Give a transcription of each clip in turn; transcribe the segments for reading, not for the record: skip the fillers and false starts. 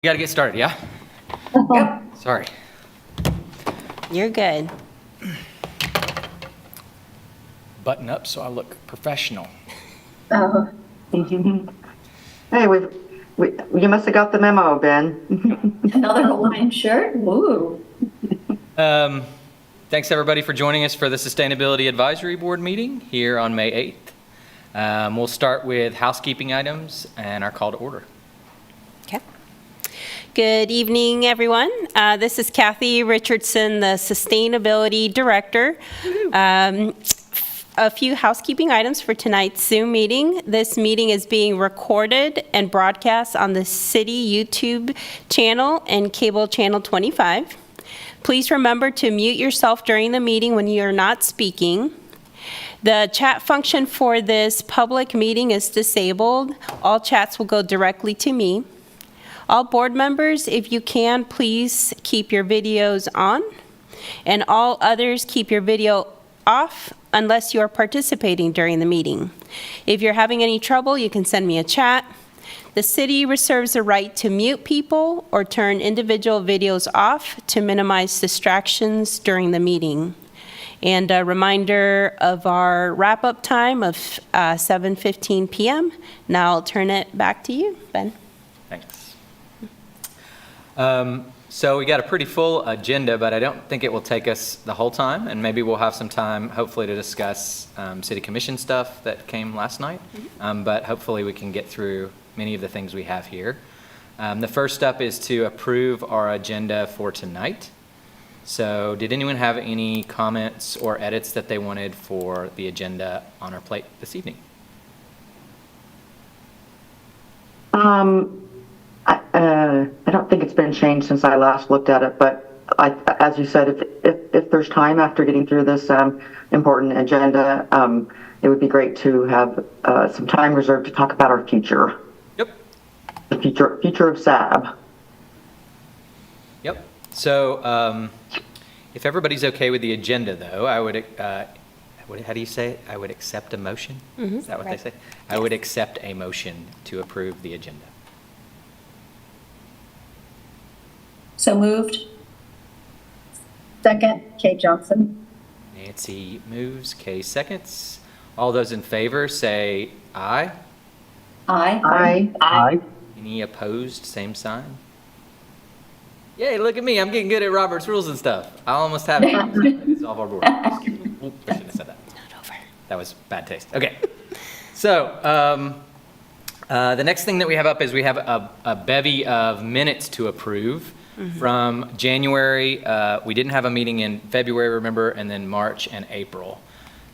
You gotta get started, yeah? Yep. Sorry. You're good. Button up so I look professional. Uh, Hey, you must have got the memo, Ben. Another Hawaiian shirt? Woo. Thanks everybody for joining us for the Sustainability Advisory Board meeting here on May 8th. We'll start with housekeeping items and our call to order. Okay. Good evening, everyone. This is Kathy Richardson, the Sustainability Director. A few housekeeping items for tonight's Zoom meeting. This meeting is being recorded and broadcast on the City YouTube channel and cable channel 25. Please remember to mute yourself during the meeting when you're not speaking. The chat function for this public meeting is disabled. All chats will go directly to me. All board members, if you can, please keep your videos on. And all others, keep your video off unless you are participating during the meeting. If you're having any trouble, you can send me a chat. The city reserves the right to mute people or turn individual videos off to minimize distractions during the meeting. And a reminder of our wrap-up time of 7:15 p.m. Now I'll turn it back to you, Ben. Thanks. So we got a pretty full agenda, but I don't think it will take us the whole time, and maybe we'll have some time, hopefully, to discuss city commission stuff that came last night, but hopefully we can get through many of the things we have here. The first step is to approve our agenda for tonight. So did anyone have any comments or edits that they wanted for the agenda on our plate this evening? I don't think it's been changed since I last looked at it, but as you said, if there's time after getting through this important agenda, it would be great to have some time reserved to talk about our future. Yep. The future of SAB. Yep. So if everybody's okay with the agenda, though, I would, how do you say it? I would accept a motion? Mm-hmm. Is that what Right. they say? I would accept a motion to approve the agenda. So moved. Second, Kate Johnson. Nancy moves, Kay seconds. All those in favor say aye. Aye. Aye. Any opposed, same sign. Yay, look at me, I'm getting good at Robert's rules and stuff. I almost have it. Dissolve our board. Excuse me. Oop, I shouldn't have said that. Not over. That was bad taste. Okay. So the next thing that we have up is we have a bevy of minutes to approve. From January, we didn't have a meeting in February, remember, and then March and April.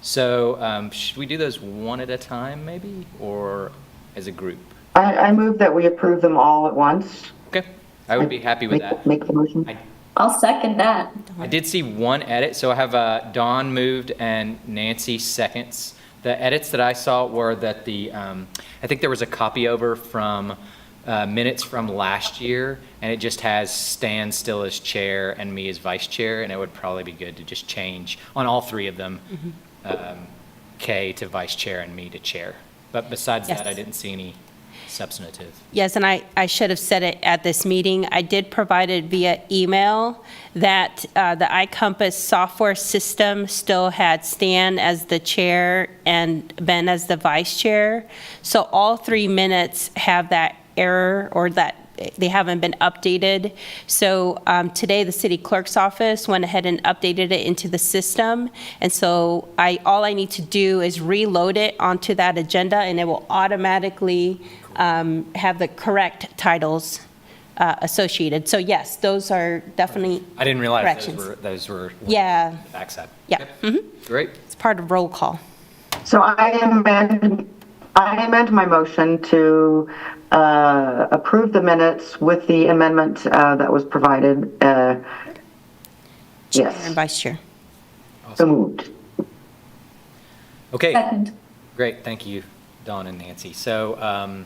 So should we do those one at a time, maybe, or as a group? I move that we approve them all at once. Okay, I would be happy with that. Make the motion. I'll second that. I did see one edit, so I have Dawn moved and Nancy seconds. The edits that I saw were that I think there was a copy over from minutes from last year, and it just has Stan still as chair and me as vice chair, and it would probably be good to just change on all three of them, Kay to vice chair and me to chair. But besides Yes. that, I didn't see any substantive. Yes, and I should have said it at this meeting. I did provide it via email that the iCompass software system still had Stan as the chair and Ben as the vice chair. So all 3 minutes have that error or that they haven't been updated. So today the city clerk's office went ahead and updated it into the system. And so all I need to do is reload it onto that agenda, and it will automatically have the correct titles associated. So yes, those are definitely I didn't realize corrections. those were Yeah. the backside. Yeah. Okay. Great. It's part of roll call. So I amend my motion to approve the minutes with the amendment that was provided. Chair Yes, and vice chair. so moved. Okay. Second. Great, thank you, Dawn and Nancy. So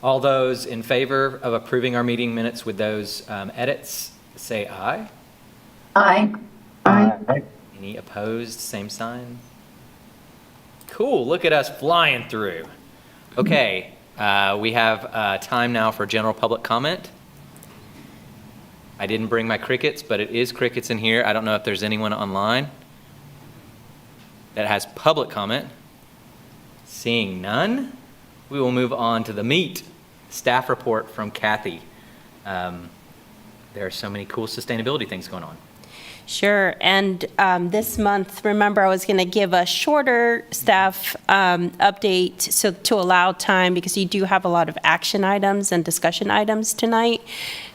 all those in favor of approving our meeting minutes with those edits, say aye. Aye. Aye. Any opposed, same sign? Cool, look at us flying through. Okay, we have time now for general public comment. I didn't bring my crickets, but it is crickets in here. I don't know if there's anyone online that has public comment. Seeing none, we will move on to the meat. Staff report from Kathy. There are so many cool sustainability things going on. Sure, and this month, remember, I was going to give a shorter staff update so to allow time, because you do have a lot of action items and discussion items tonight.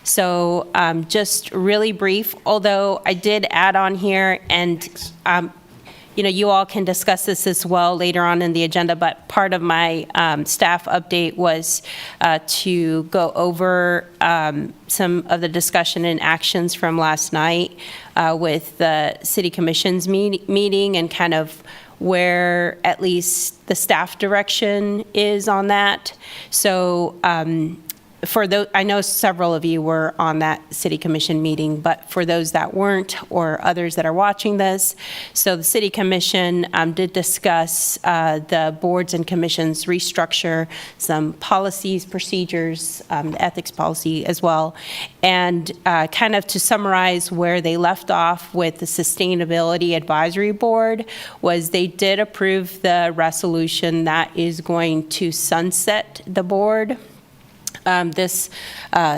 So just really brief, although I did add on here, and you all can discuss this as well later on in the agenda, but part of my staff update was to go over some of the discussion and actions from last night with the City Commission's meeting, and kind of where at least the staff direction is on that. So for those, I know several of you were on that City Commission meeting, but for those that weren't, or others that are watching this, so the City Commission did discuss the boards and commissions restructure, some policies, procedures, the ethics policy as well, and kind of to summarize where they left off with the Sustainability Advisory Board was they did approve the resolution that is going to sunset the board this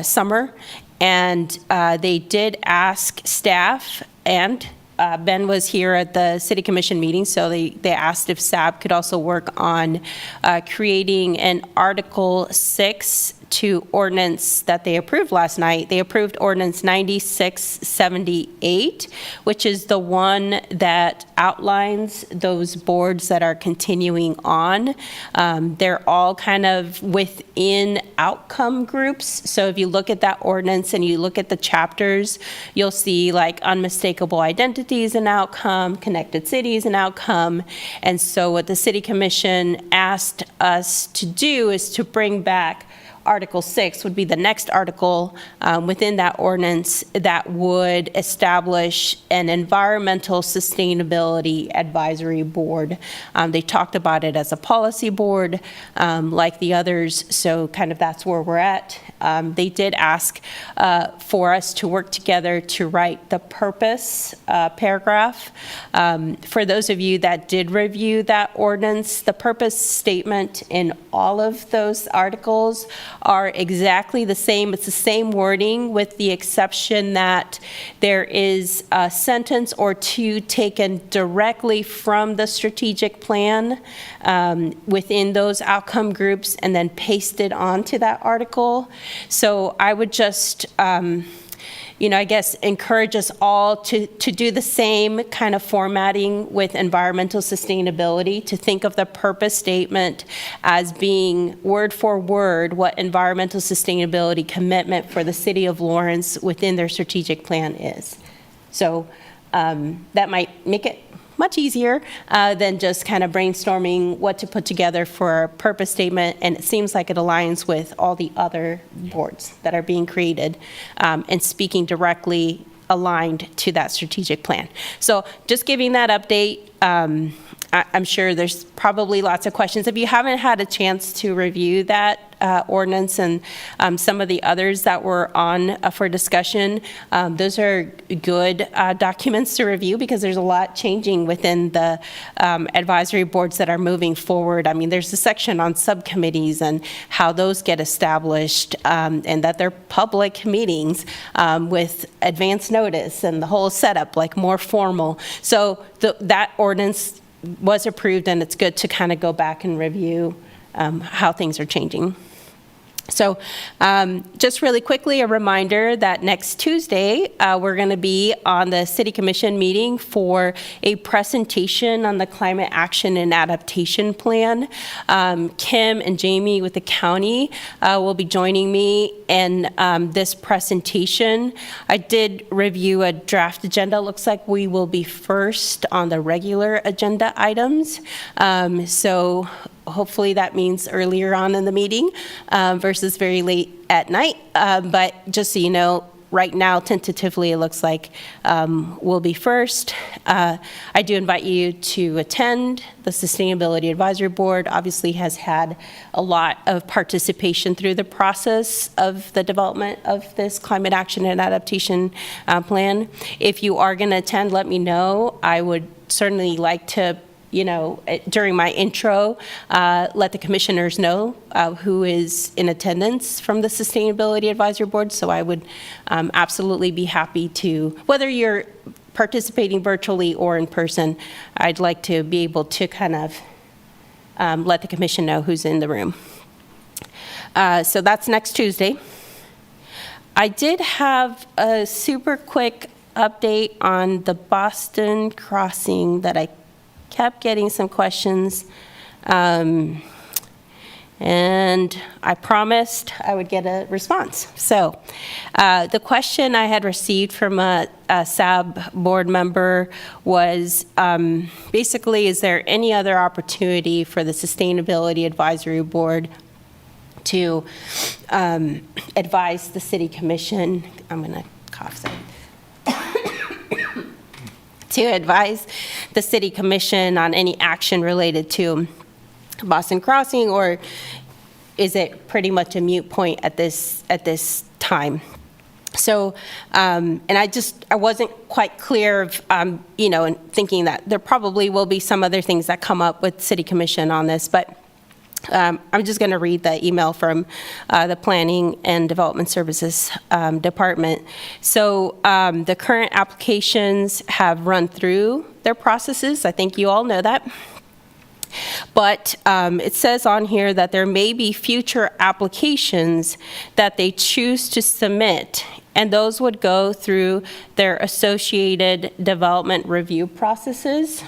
summer, and they did ask staff, and Ben was here at the City Commission meeting, so they asked if SAB could also work on creating an Article 6 to ordinance that they approved last night. They approved Ordinance 9678, which is the one that outlines those boards that are continuing on. They're all kind of within outcome groups. So if you look at that ordinance and you look at the chapters, you'll see like unmistakable identities and outcome, connected cities and outcome. And so what the City Commission asked us to do is to bring back Article 6 would be the next article within that ordinance that would establish an environmental sustainability advisory board. They talked about it as a policy board like the others, so kind of that's where we're at. They did ask for us to work together to write the purpose paragraph. For those of you that did review that ordinance, the purpose statement in all of those articles are exactly the same. It's the same wording, with the exception that there is a sentence or two taken directly from the strategic plan within those outcome groups and then pasted onto that article. So I would just I guess encourage us all to do the same kind of formatting with environmental sustainability, to think of the purpose statement as being word for word what environmental sustainability commitment for the City of Lawrence within their strategic plan is. So that might make it much easier than just kind of brainstorming what to put together for a purpose statement, and it seems like it aligns with all the other boards that are being created and speaking directly aligned to that strategic plan. So just giving that update. I'm sure there's probably lots of questions. If you haven't had a chance to review that ordinance and some of the others that were on for discussion, those are good documents to review, because there's a lot changing within the advisory boards that are moving forward. I mean, there's a section on subcommittees and how those get established, and that they're public meetings with advance notice and the whole setup, like more formal. So that ordinance was approved, and it's good to kind of go back and review how things are changing. So just really quickly, a reminder that next Tuesday, we're going to be on the City Commission meeting for a presentation on the Climate Action and Adaptation Plan. Kim and Jamie with the county will be joining me in this presentation. I did review a draft agenda. Looks like we will be first on the regular agenda items. So hopefully that means earlier on in the meeting versus very late at night. But just so you know, Right now, tentatively, it looks like will be first. I do invite you to attend. The Sustainability Advisory Board obviously has had a lot of participation through the process of the development of this Climate Action and Adaptation Plan. If you are going to attend, let me know. I would certainly like to, during my intro, let the commissioners know who is in attendance from the Sustainability Advisory Board. So I would absolutely be happy to, whether you're participating virtually or in person, I'd like to be able to kind of let the commission know who's in the room. So that's next Tuesday. I did have a super quick update on the Boston crossing that I kept getting some questions, and I promised I would get a response. So the question I had received from a SAB board member was basically, is there any other opportunity for the Sustainability Advisory Board to advise the City Commission? I'm going to cough, sorry. To advise the City Commission on any action related to Boston Crossing, or is it pretty much a moot point at this time? So, and I wasn't quite clear of, and thinking that there probably will be some other things that come up with City Commission on this, but I'm just going to read the email from the Planning and Development Services Department. So the current applications have run through their processes. I think you all know that. But it says on here that there may be future applications that they choose to submit, and those would go through their associated development review processes.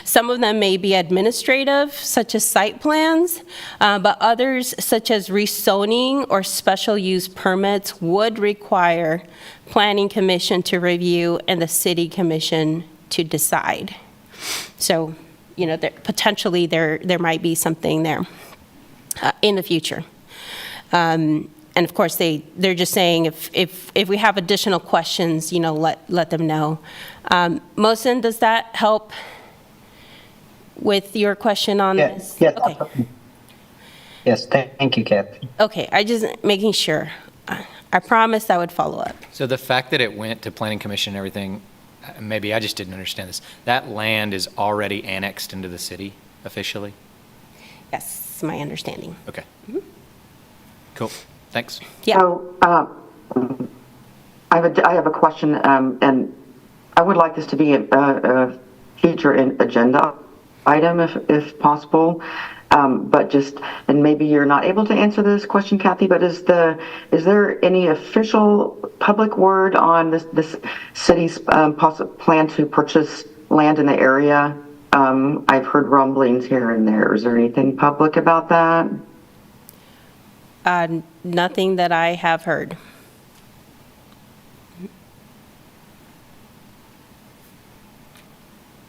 Some of them may be administrative, such as site plans, but others, such as rezoning or special use permits, would require Planning Commission to review and the City Commission to decide. So, potentially there might be something there in the future. And of course, they're just saying if we have additional questions, let them know. Mohsen, does that help with your question on this? Yes. Okay. Yes, thank you, Kathy. Okay, I just making sure. I promised I would follow up. So the fact that it went to Planning Commission and everything, maybe I just didn't understand this. That land is already annexed into the city officially? Yes, it's my understanding. Okay. Cool. Thanks. Yeah. So I have a question, and I would like this to be a future agenda item if possible. But and maybe you're not able to answer this question, Kathy, but is there any official public word on this city's plan to purchase land in the area? I've heard rumblings here and there. Is there anything public about that? Nothing that I have heard.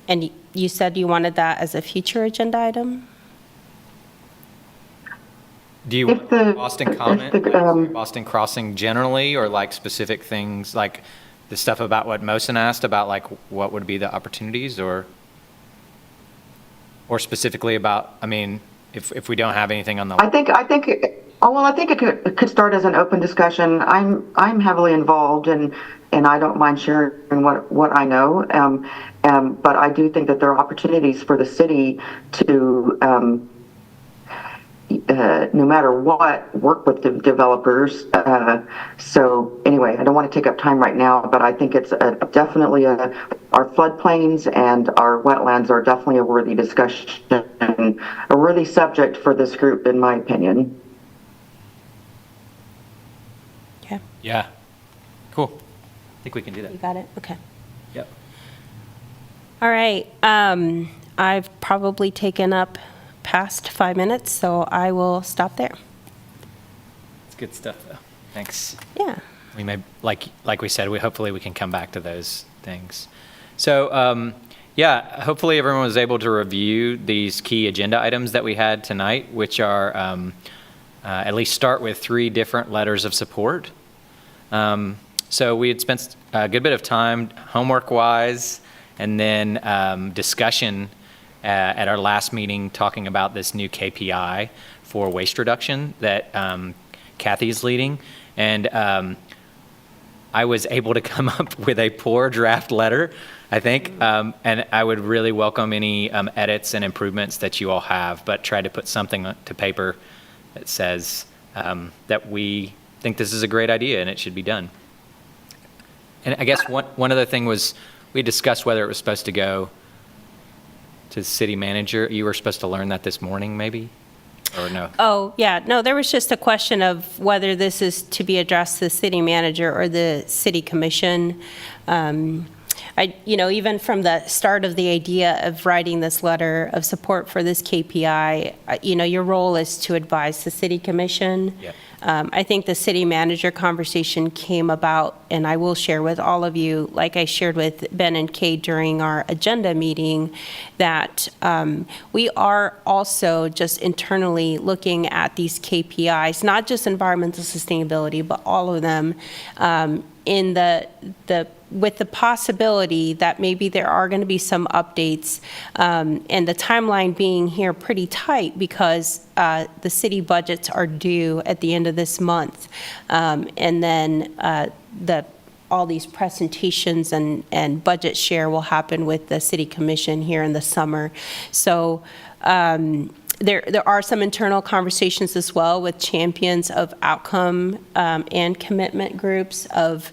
And you said you wanted that as a future agenda item? Do you want Boston comment, Boston Crossing generally, or like specific things, like the stuff about what Mohsen asked about, like what would be the opportunities, or specifically about, if we don't have anything on the... I think it could start as an open discussion. I'm heavily involved, and I don't mind sharing what I know. But I do think that there are opportunities for the city to, no matter what, work with the developers. So anyway, I don't want to take up time right now, but I think it's definitely our floodplains and our wetlands are definitely a worthy discussion, a worthy subject for this group, in my opinion. Okay. Yeah. Cool. I think we can do that. You got it? Okay. Yep. All right. I've probably taken up past 5 minutes, so I will stop there. It's good stuff, though. Thanks. Yeah. We may, like we said, hopefully we can come back to those things. So, hopefully everyone was able to review these key agenda items that we had tonight, which are at least start with 3 different letters of support. So we had spent a good bit of time homework-wise and then discussion at our last meeting talking about this new KPI for waste reduction that Kathy is leading. And I was able to come up with a poor draft letter, I think, and I would really welcome any edits and improvements that you all have, but try to put something to paper that says that we think this is a great idea and it should be done. And I guess one other thing was we discussed whether it was supposed to go to the city manager. You were supposed to learn that this morning, maybe? Or no? Oh, yeah, no, there was just a question of whether this is to be addressed to the city manager or the city commission. Even from the start of the idea of writing this letter of support for this KPI, your role is to advise the city commission. Yep. I think the city manager conversation came about, and I will share with all of you, like I shared with Ben and Kay during our agenda meeting, that we are also just internally looking at these KPIs, not just environmental sustainability, but all of them, in with the possibility that maybe there are going to be some updates, and the timeline being here pretty tight because the city budgets are due at the end of this month. And then all these presentations and budget share will happen with the city commission here in the summer. So there are some internal conversations as well with champions of outcome and commitment groups of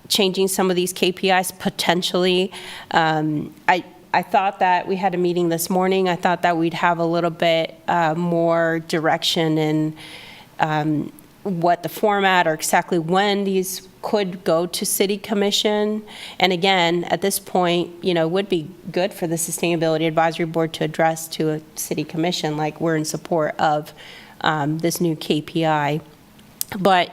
changing some of these KPIs potentially. I thought that we had a meeting this morning. I thought that we'd have a little bit more direction in what the format or exactly when these could go to city commission. And again, at this point, it would be good for the Sustainability Advisory Board to address to a city commission, like we're in support of this new KPI. But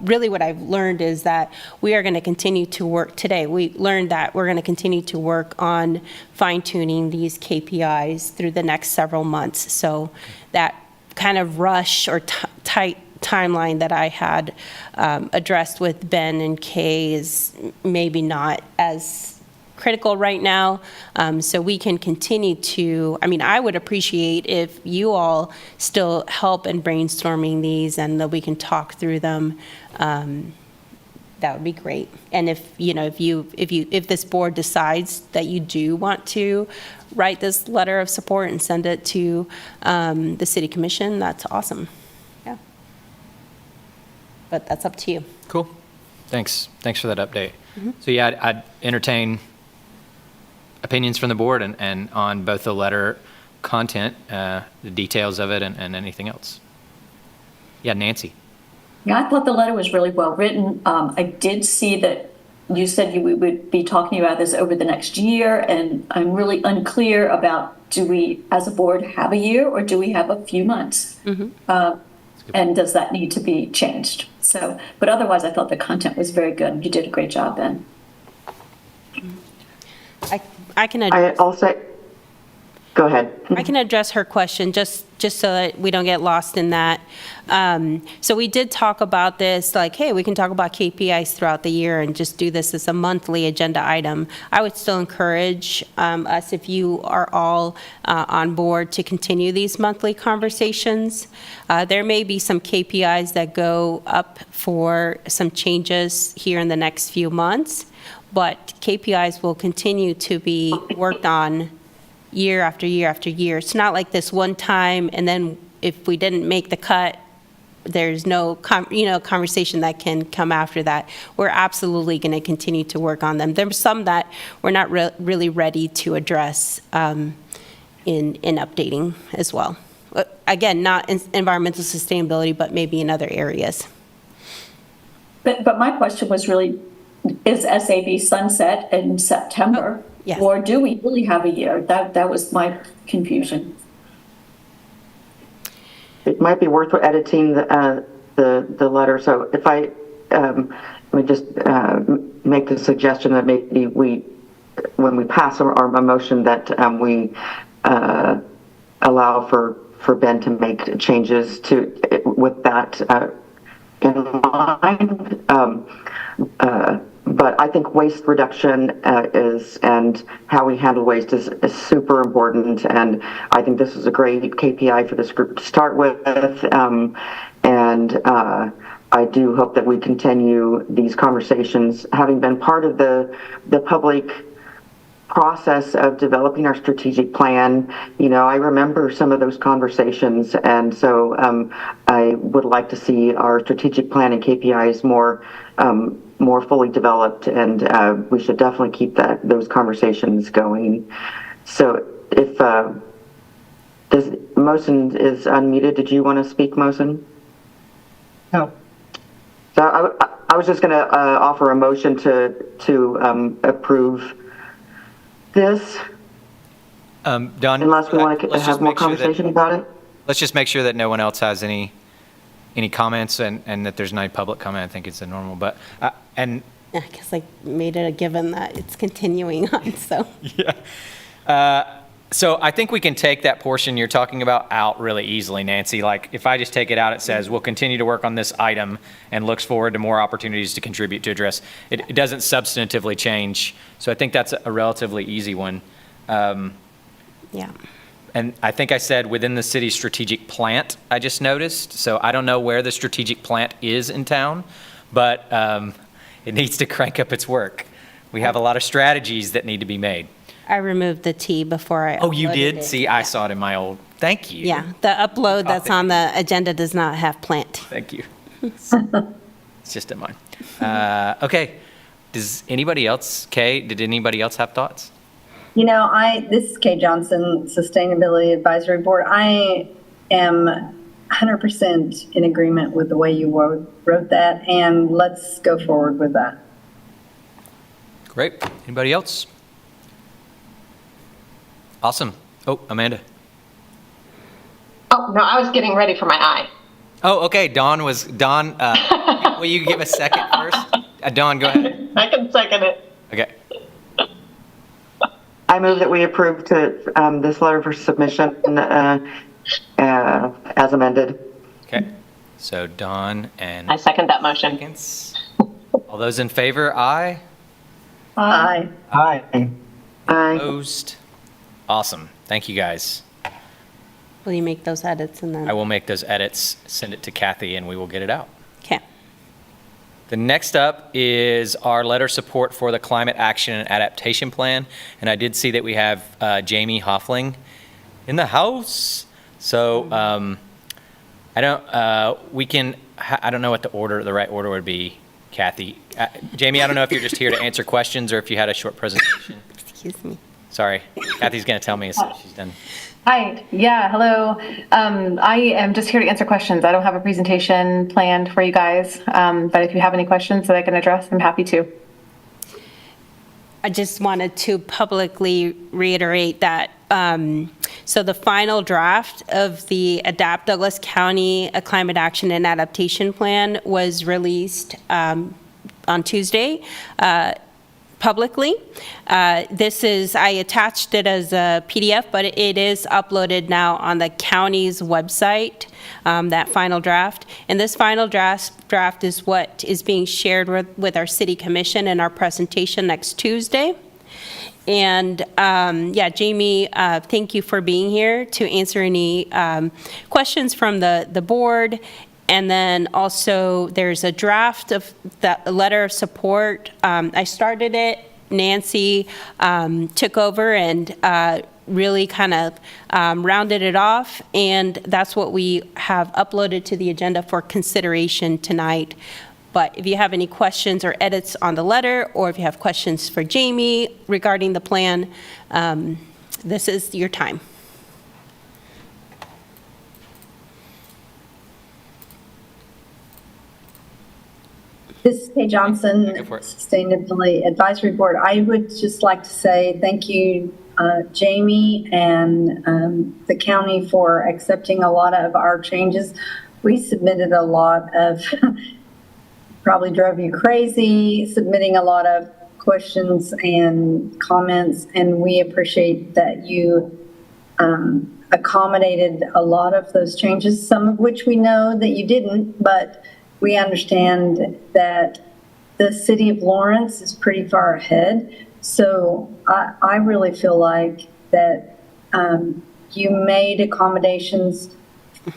really what I've learned is that we are going to continue to work today. We learned that we're going to continue to work on fine-tuning these KPIs through the next several months. So that kind of rush or tight timeline that I had addressed with Ben and Kay is maybe not as critical right now, so we can continue to, I would appreciate if you all still help in brainstorming these and that we can talk through them. That would be great. And if this board decides that you do want to write this letter of support and send it to the city commission, that's awesome. Yeah. But that's up to you. Cool. Thanks for that update. So yeah, I'd entertain opinions from the board and on both the letter content, the details of it, and anything else. Yeah, Nancy. Yeah, I thought the letter was really well written. I did see that you said we would be talking about this over the next year, and I'm really unclear about, do we as a board have a year or do we have a few months? And does that need to be changed? So, but otherwise I thought the content was very good. You did a great job, Ben. I can go ahead. I can address her question just so that we don't get lost in that. So we did talk about this, like, hey, we can talk about KPIs throughout the year and just do this as a monthly agenda item. I would still encourage us, if you are all on board, to continue these monthly conversations. There may be some KPIs that go up for some changes here in the next few months, but KPIs will continue to be worked on year after year after year. It's not like this one time, and then if we didn't make the cut, there's no conversation that can come after that. We're absolutely going to continue to work on them. There's some that we're not really ready to address in updating as well. Again, not in environmental sustainability, but maybe in other areas. But my question was really, is SAB sunset in September? Yes. Or do we really have a year? That was my confusion. It might be worth editing the letter. So if I would just make the suggestion that maybe when we pass our motion, that we allow for Ben to make changes with that in mind. But I think waste reduction and how we handle waste is super important. And I think this is a great KPI for this group to start with. I do hope that we continue these conversations. Having been part of the public process of developing our strategic plan, I remember some of those conversations, and so I would like to see our strategic plan and KPIs more fully developed, and we should definitely keep those conversations going. So if Mohsen is unmuted, did you want to speak, Mohsen? No. So I was just going to offer a motion to approve this, Don, unless we want to let's have just more make sure conversation about it. Let's just make sure that no one else has any comments and that there's no public comment. I think it's a normal, but, and. I guess I made it a given that it's continuing on, so. Yeah. So I think we can take that portion you're talking about out really easily, Nancy. Like, if I just take it out, it says, we'll continue to work on this item and looks forward to more opportunities to contribute to address. It doesn't substantively change. So I think that's a relatively easy one. Yeah. And I think I said within the city strategic plant, I just noticed. So I don't know where the strategic plant is in town, but it needs to crank up its work. We have a lot of strategies that need to be made. I removed the T before I Oh, you uploaded did? it. See, I saw it in my old, thank you. Yeah, the upload that's on the agenda does not have plant. Thank you. It's just in mine. Okay. Does anybody else, Kay, did anybody else have thoughts? This is Kay Johnson, Sustainability Advisory Board. I am 100% in agreement with the way you wrote that, and let's go forward with that. Great. Anybody else? Awesome. Oh, Amanda. Oh, no, I was getting ready for my eye. Oh, okay. Dawn, will you give a second first? Dawn, go ahead. I can second it. Okay. I move that we approve this letter for submission as amended. Okay. So Dawn and I second that motion. seconds. All those in favor, aye. Aye. Aye. Aye. Opposed? Awesome. Thank you, guys. Will you make those edits and I then? will make those edits, send it to Kathy, and we will get it out. Okay. The next up is our letter support for the Climate Action and Adaptation Plan. And I did see that we have Jamie Hoffling in the house. So I don't know what the right order would be, Kathy. Jamie, I don't know if you're just here to answer questions or if you had a short presentation. Excuse me. Sorry. Kathy's going to tell me as soon as she's done. Hi, yeah, hello. I am just here to answer questions. I don't have a presentation planned for you guys, but if you have any questions that I can address, I'm happy to. I just wanted to publicly reiterate that, so the final draft of the Adapt Douglas County Climate Action and Adaptation Plan was released on Tuesday, publicly. I attached it as a PDF, but it is uploaded now on the county's website, that final draft. And this final draft is what is being shared with our city commission in our presentation next Tuesday. And Jamie, thank you for being here to answer any questions from the board. And then also, there's a draft of the letter of support. I started it. Nancy took over and really kind of rounded it off. And that's what we have uploaded to the agenda for consideration tonight. But if you have any questions or edits on the letter, or if you have questions for Jamie regarding the plan, this is your time. This is Kay Johnson, Go for it. Sustainability Advisory Board. I would just like to say thank you, Jamie and the county for accepting a lot of our changes. We submitted a lot of, probably drove you crazy, submitting a lot of questions and comments, and we appreciate that you accommodated a lot of those changes, some of which we know that you didn't, but we understand that the city of Lawrence is pretty far ahead. So I really feel like that you made accommodations,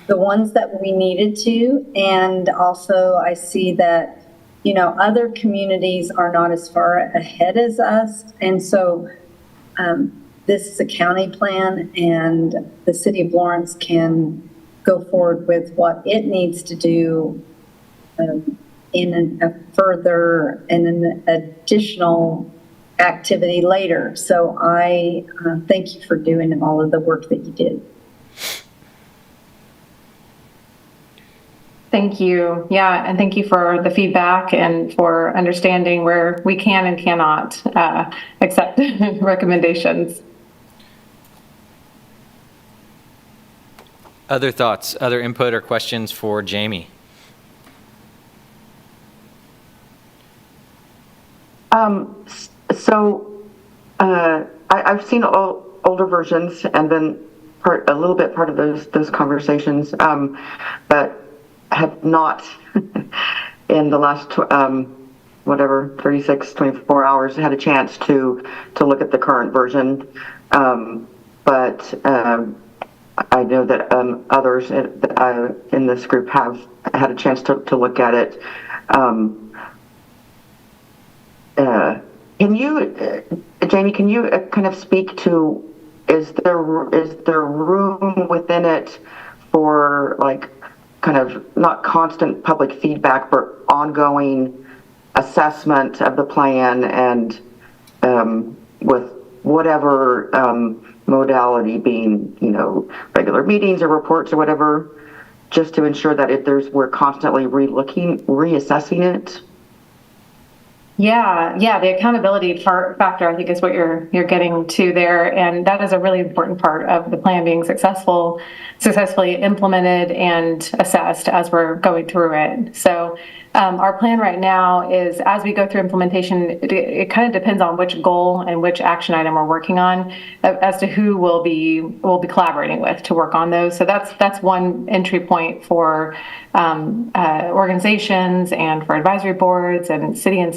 the ones that we needed to. And also I see that, other communities are not as far ahead as us. And so this is a county plan, and the city of Lawrence can go forward with what it needs to do in an additional activity later. So I thank you for doing all of the work that you did. Thank you. Yeah, and thank you for the feedback and for understanding where we can and cannot accept recommendations. Other thoughts, other input or questions for Jamie? I've seen older versions and been a little bit part of those conversations, but have not in the last 36, 24 hours had a chance to look at the current version. But I know that others in this group have had a chance to look at it. Jamie, can you kind of speak to, is there room within it for kind of not constant public feedback, but ongoing assessment of the plan and with whatever modality being, regular meetings or reports or whatever, just to ensure that we're constantly reassessing it? Yeah, the accountability factor, I think, is what you're getting to there, and that is a really important part of the plan being successfully implemented and assessed as we're going through it. So our plan right now is, as we go through implementation, it kind of depends on which goal and which action item we're working on as to who we'll be collaborating with to work on those. So that's one entry point for organizations and for advisory boards and city and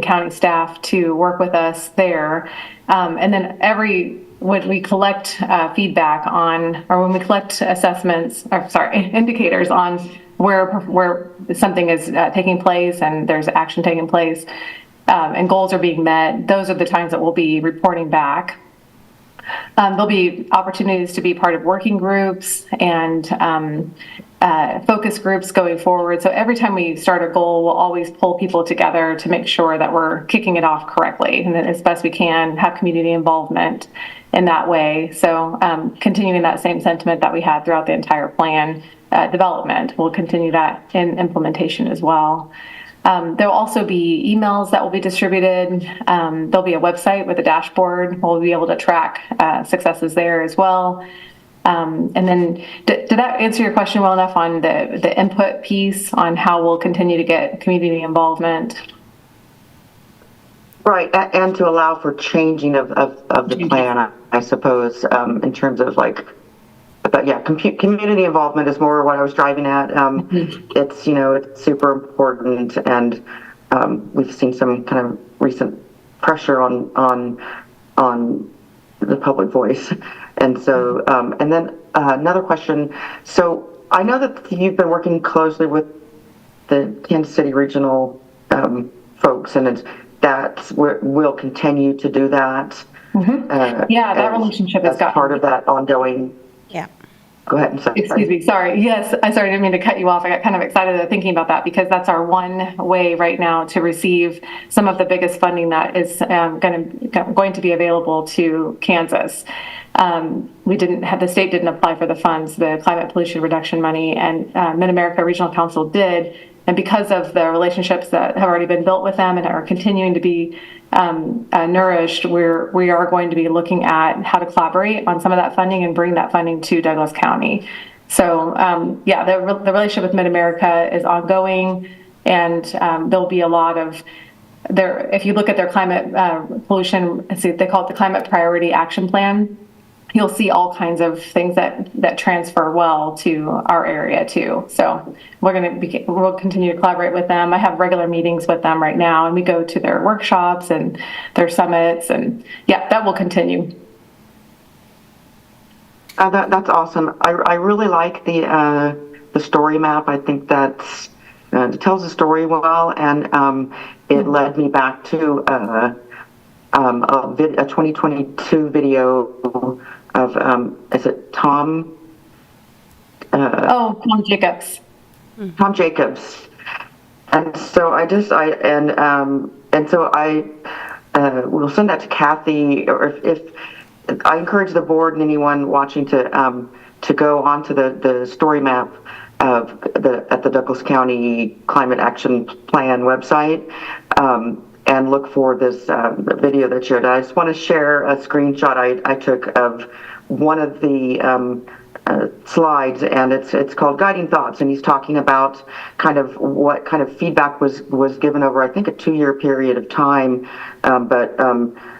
county staff to work with us there. And then when we collect feedback on, or when we collect indicators on where something is taking place and there's action taking place and goals are being met, those are the times that we'll be reporting back. There'll be opportunities to be part of working groups and focus groups going forward. So every time we start a goal, we'll always pull people together to make sure that we're kicking it off correctly and as best we can have community involvement in that way. So continuing that same sentiment that we had throughout the entire plan development, we'll continue that in implementation as well. There'll also be emails that will be distributed. There'll be a website with a dashboard. We'll be able to track successes there as well. And then, did that answer your question well enough on the input piece on how we'll continue to get community involvement? Right, and to allow for changing of the plan, I suppose, in terms of but yeah, community involvement is more what I was driving at. It's super important, and we've seen some kind of recent pressure on the public voice, and so and then another question. So I know that you've been working closely with the Kansas City regional folks, and we'll continue to do that. Yeah, that relationship has got part of that ongoing. Yeah. Go ahead. I'm sorry. Excuse me. Sorry. Yes. I didn't mean to cut you off. I got kind of excited thinking about that because that's our one way right now to receive some of the biggest funding that is going to be available to Kansas. The state didn't apply for the funds, the climate pollution reduction money, and Mid-America Regional Council did. And because of the relationships that have already been built with them and are continuing to be nourished, we are going to be looking at how to collaborate on some of that funding and bring that funding to Douglas County. So the relationship with Mid-America is ongoing, and there'll be a lot of if you look at their climate pollution, they call it the Climate Priority Action Plan. you'll see all kinds of things that transfer well to our area too. So we'll continue to collaborate with them. I have regular meetings with them right now, and we go to their workshops and their summits, and yeah, that will continue. That's awesome. I really like the story map. I think that's it tells the story well, and it led me back to a 2022 video of is it Tom? Tom Jacobs. Tom Jacobs. And so I will send that to Kathy, or if I encourage the board and anyone watching to go onto the story map at the Douglas County Climate Action Plan website and look for this video that showed. I just want to share a screenshot I took of one of the slides, and it's called Guiding Thoughts, and he's talking about kind of what kind of feedback was given over, I think, a 2-year period of time.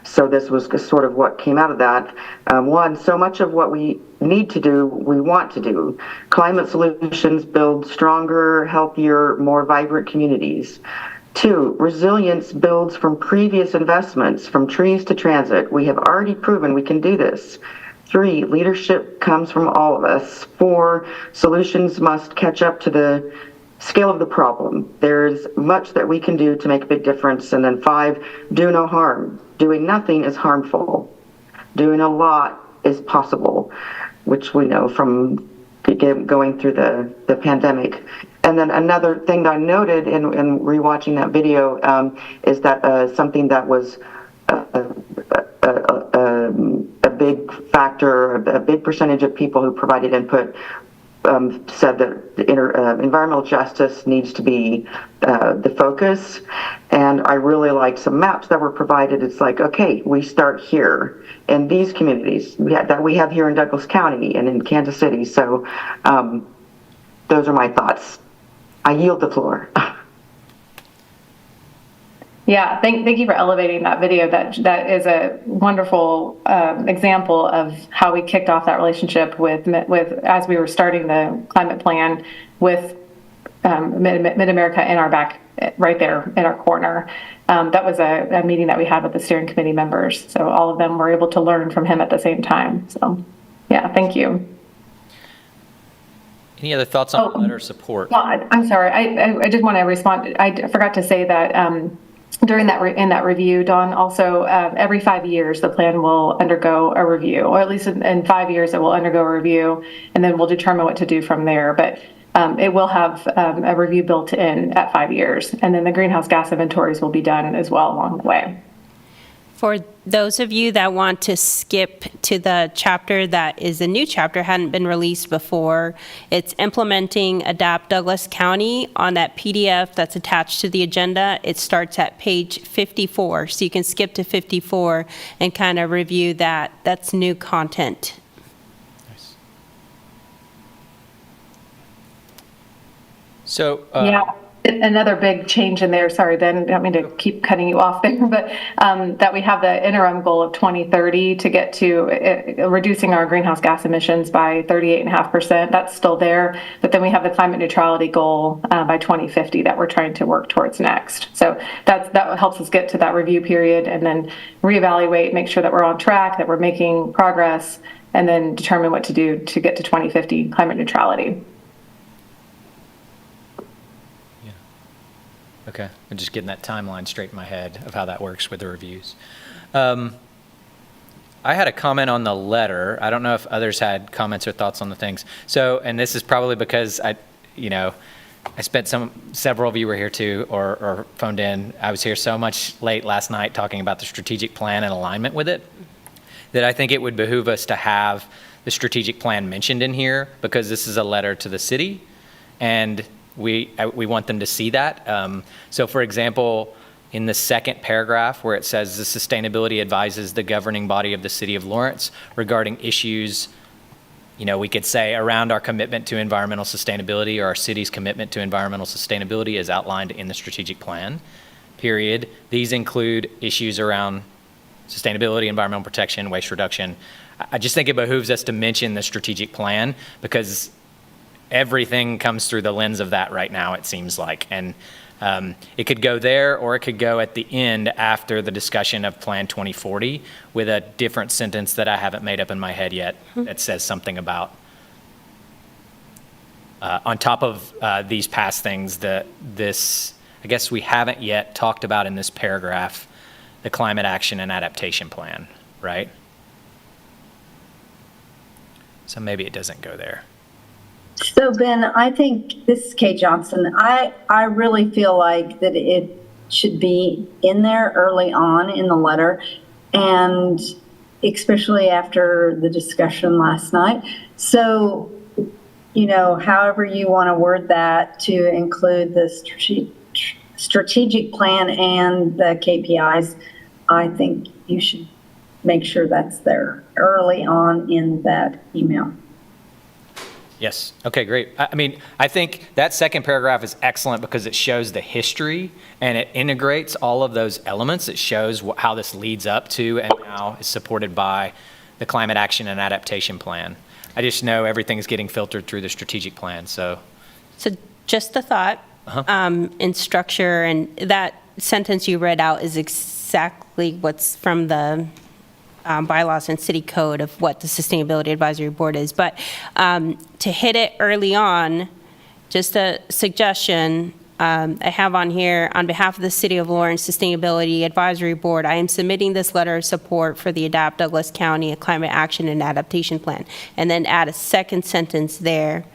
So this was sort of what came out of that. One, so much of what we need to do, we want to do. Climate solutions build stronger, healthier, more vibrant communities. 2, resilience builds from previous investments, from trees to transit. We have already proven we can do this. 3, leadership comes from all of us. 4, solutions must catch up to the scale of the problem. There's much that we can do to make a big difference. And then 5, do no harm. Doing nothing is harmful. Doing a lot is possible, which we know from going through the pandemic. And then another thing that I noted in rewatching that video is that something that was a big factor, a big percentage of people who provided input said that environmental justice needs to be the focus. And I really liked some maps that were provided. It's like, okay, we start here in these communities that we have here in Douglas County and in Kansas City. So those are my thoughts. I yield the floor. Yeah, thank you for elevating that video. That is a wonderful example of how we kicked off that relationship with as we were starting the climate plan with Mid-America in our back, right there in our corner. That was a meeting that we had with the steering committee members. So all of them were able to learn from him at the same time. So yeah, thank you. Any other thoughts on the letter of support? Well, I'm sorry. I just want to respond. I forgot to say that during in that review, Dawn, also every 5 years the plan will undergo a review, or at least in 5 years it will undergo a review, and then we'll determine what to do from there. But it will have a review built in at 5 years, and then the greenhouse gas inventories will be done as well along the way. For those of you that want to skip to the chapter that is a new chapter, hadn't been released before, it's Implementing Adapt Douglas County on that PDF that's attached to the agenda. It starts at page 54, so you can skip to 54 and kind of review that. That's new content. Nice. So, yeah. Another big change in there, sorry, Ben, I don't mean to keep cutting you off there, but that we have the interim goal of 2030 to get to reducing our greenhouse gas emissions by 38.5%. That's still there. But then we have the climate neutrality goal by 2050 that we're trying to work towards next. So that helps us get to that review period and then reevaluate, make sure that we're on track, that we're making progress, and then determine what to do to get to 2050 climate neutrality. Okay, I'm just getting that timeline straight in my head of how that works with the reviews. I had a comment on the letter. I don't know if others had comments or thoughts on the things. So, and this is probably because I spent several of you were here too, or phoned in. I was here so much late last night talking about the strategic plan and alignment with it, that I think it would behoove us to have the strategic plan mentioned in here, because this is a letter to the city, and we want them to see that. So for example, in the second paragraph where it says the sustainability advises the governing body of the city of Lawrence regarding issues, we could say around our commitment to environmental sustainability, or our city's commitment to environmental sustainability as outlined in the strategic plan, period. These include issues around sustainability, environmental protection, waste reduction. I just think it behooves us to mention the strategic plan because everything comes through the lens of that right now, it seems like. And it could go there, or it could go at the end after the discussion of Plan 2040 with a different sentence that I haven't made up in my head yet that says something about, on top of these past things, this, I guess we haven't yet talked about in this paragraph, the Climate Action and Adaptation Plan, right? So maybe it doesn't go there. So Ben, I think, this is Kay Johnson, I really feel like that it should be in there early on in the letter, and especially after the discussion last night. So, however you want to word that to include the strategic plan and the KPIs, I think you should make sure that's there early on in that email. Yes. Okay, great. I mean, I think that second paragraph is excellent because it shows the history and it integrates all of those elements. It shows how this leads up to and now is supported by the Climate Action and Adaptation Plan. I just know everything's getting filtered through the strategic plan, so. So just a thought in structure, and that sentence you read out is exactly what's from the bylaws and city code of what the Sustainability Advisory Board is. But to hit it early on, just a suggestion, I have on here, on behalf of the City of Lawrence Sustainability Advisory Board, I am submitting this letter of support for the Adapt Douglas County Climate Action and Adaptation Plan. And then add a second sentence there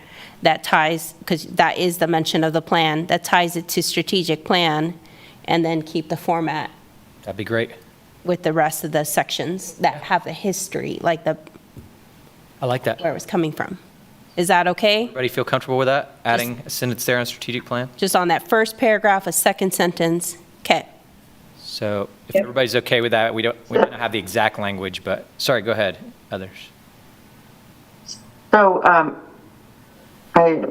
that ties, because that is the mention of the plan, that ties it to strategic plan, and then keep the format That'd be great. with the rest of the sections that have the history, like the, I like that. where it was coming from. Is that okay? Everybody feel comfortable with that? Adding a sentence there on strategic plan? Just on that first paragraph, a second sentence. Okay. So if everybody's okay with that, we might not have the exact language, but, sorry, go ahead, others. So I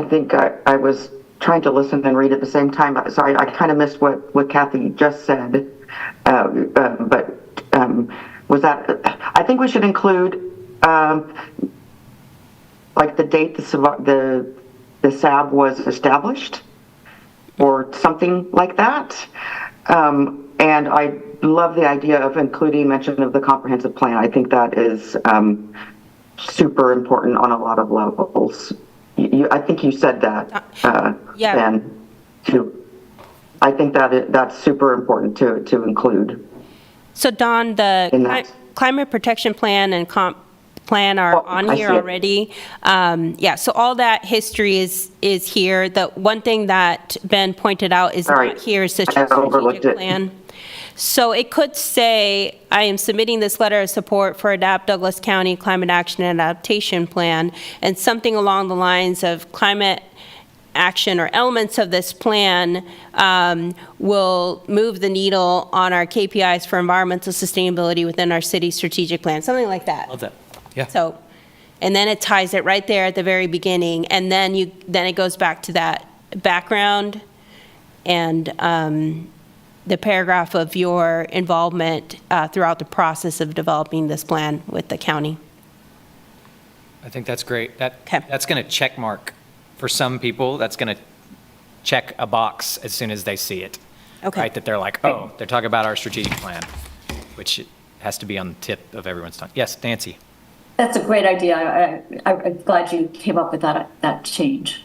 think I was trying to listen and read at the same time, so I kind of missed what Kathy just said. But was that, I think we should include like the date the SAB was established or something like that. And I love the idea of including mention of the comprehensive plan. I think that is super important on a lot of levels. I think you said that, Yeah. Ben, too. I think that's super important to include. So Don, the climate protection plan and comp plan are on here already. Yeah, so all that history is here. The one thing that Ben pointed out is not here is the strategic plan. So it could say, I am submitting this letter of support for Adapt Douglas County Climate Action and Adaptation Plan, and something along the lines of climate action or elements of this plan will move the needle on our KPIs for environmental sustainability within our city strategic plan, something like that. Love that. Yeah. So, and then it ties it right there at the very beginning, and then it goes back to that background and the paragraph of your involvement throughout the process of developing this plan with the county. I think that's great. Okay. That's going to check mark. For some people, that's going to check a box as soon as they see it. Okay. Right? That they're like, oh, they're talking about our strategic plan, which has to be on the tip of everyone's tongue. Yes, Nancy. That's a great idea. I'm glad you came up with that change.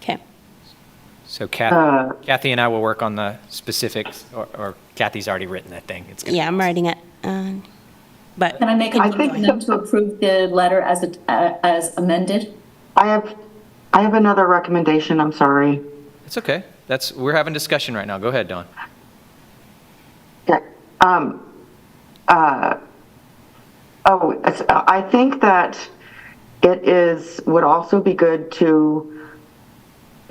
Okay. So Kathy and I will work on the specifics, or Kathy's already written that thing. It's Yeah, I'm writing it. But Can I make a motion to approve the letter as amended? I have another recommendation. I'm sorry. It's okay. We're having discussion right now. Go ahead, Dawn. Okay. I think that it would also be good to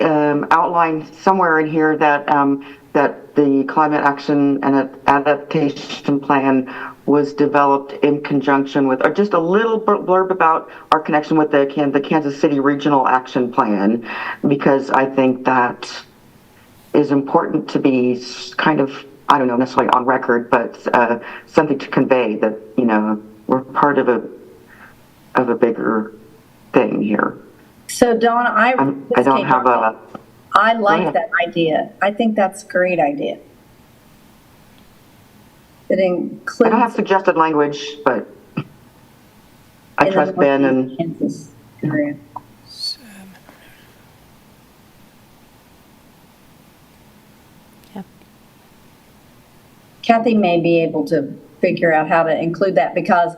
outline somewhere in here that that the Climate Action and Adaptation Plan was developed in conjunction with, or just a little blurb about our connection with the Kansas City Regional Action Plan, because I think that is important to be kind of, I don't know, necessarily on record, but something to convey that, we're part of a bigger thing here. So Dawn, I don't have a. I like ahead. that idea. I think that's a great idea. It includes. I don't have suggested language, but I in the trust Ben Northeast and. Kansas area. Yep. Kathy may be able to figure out how to include that because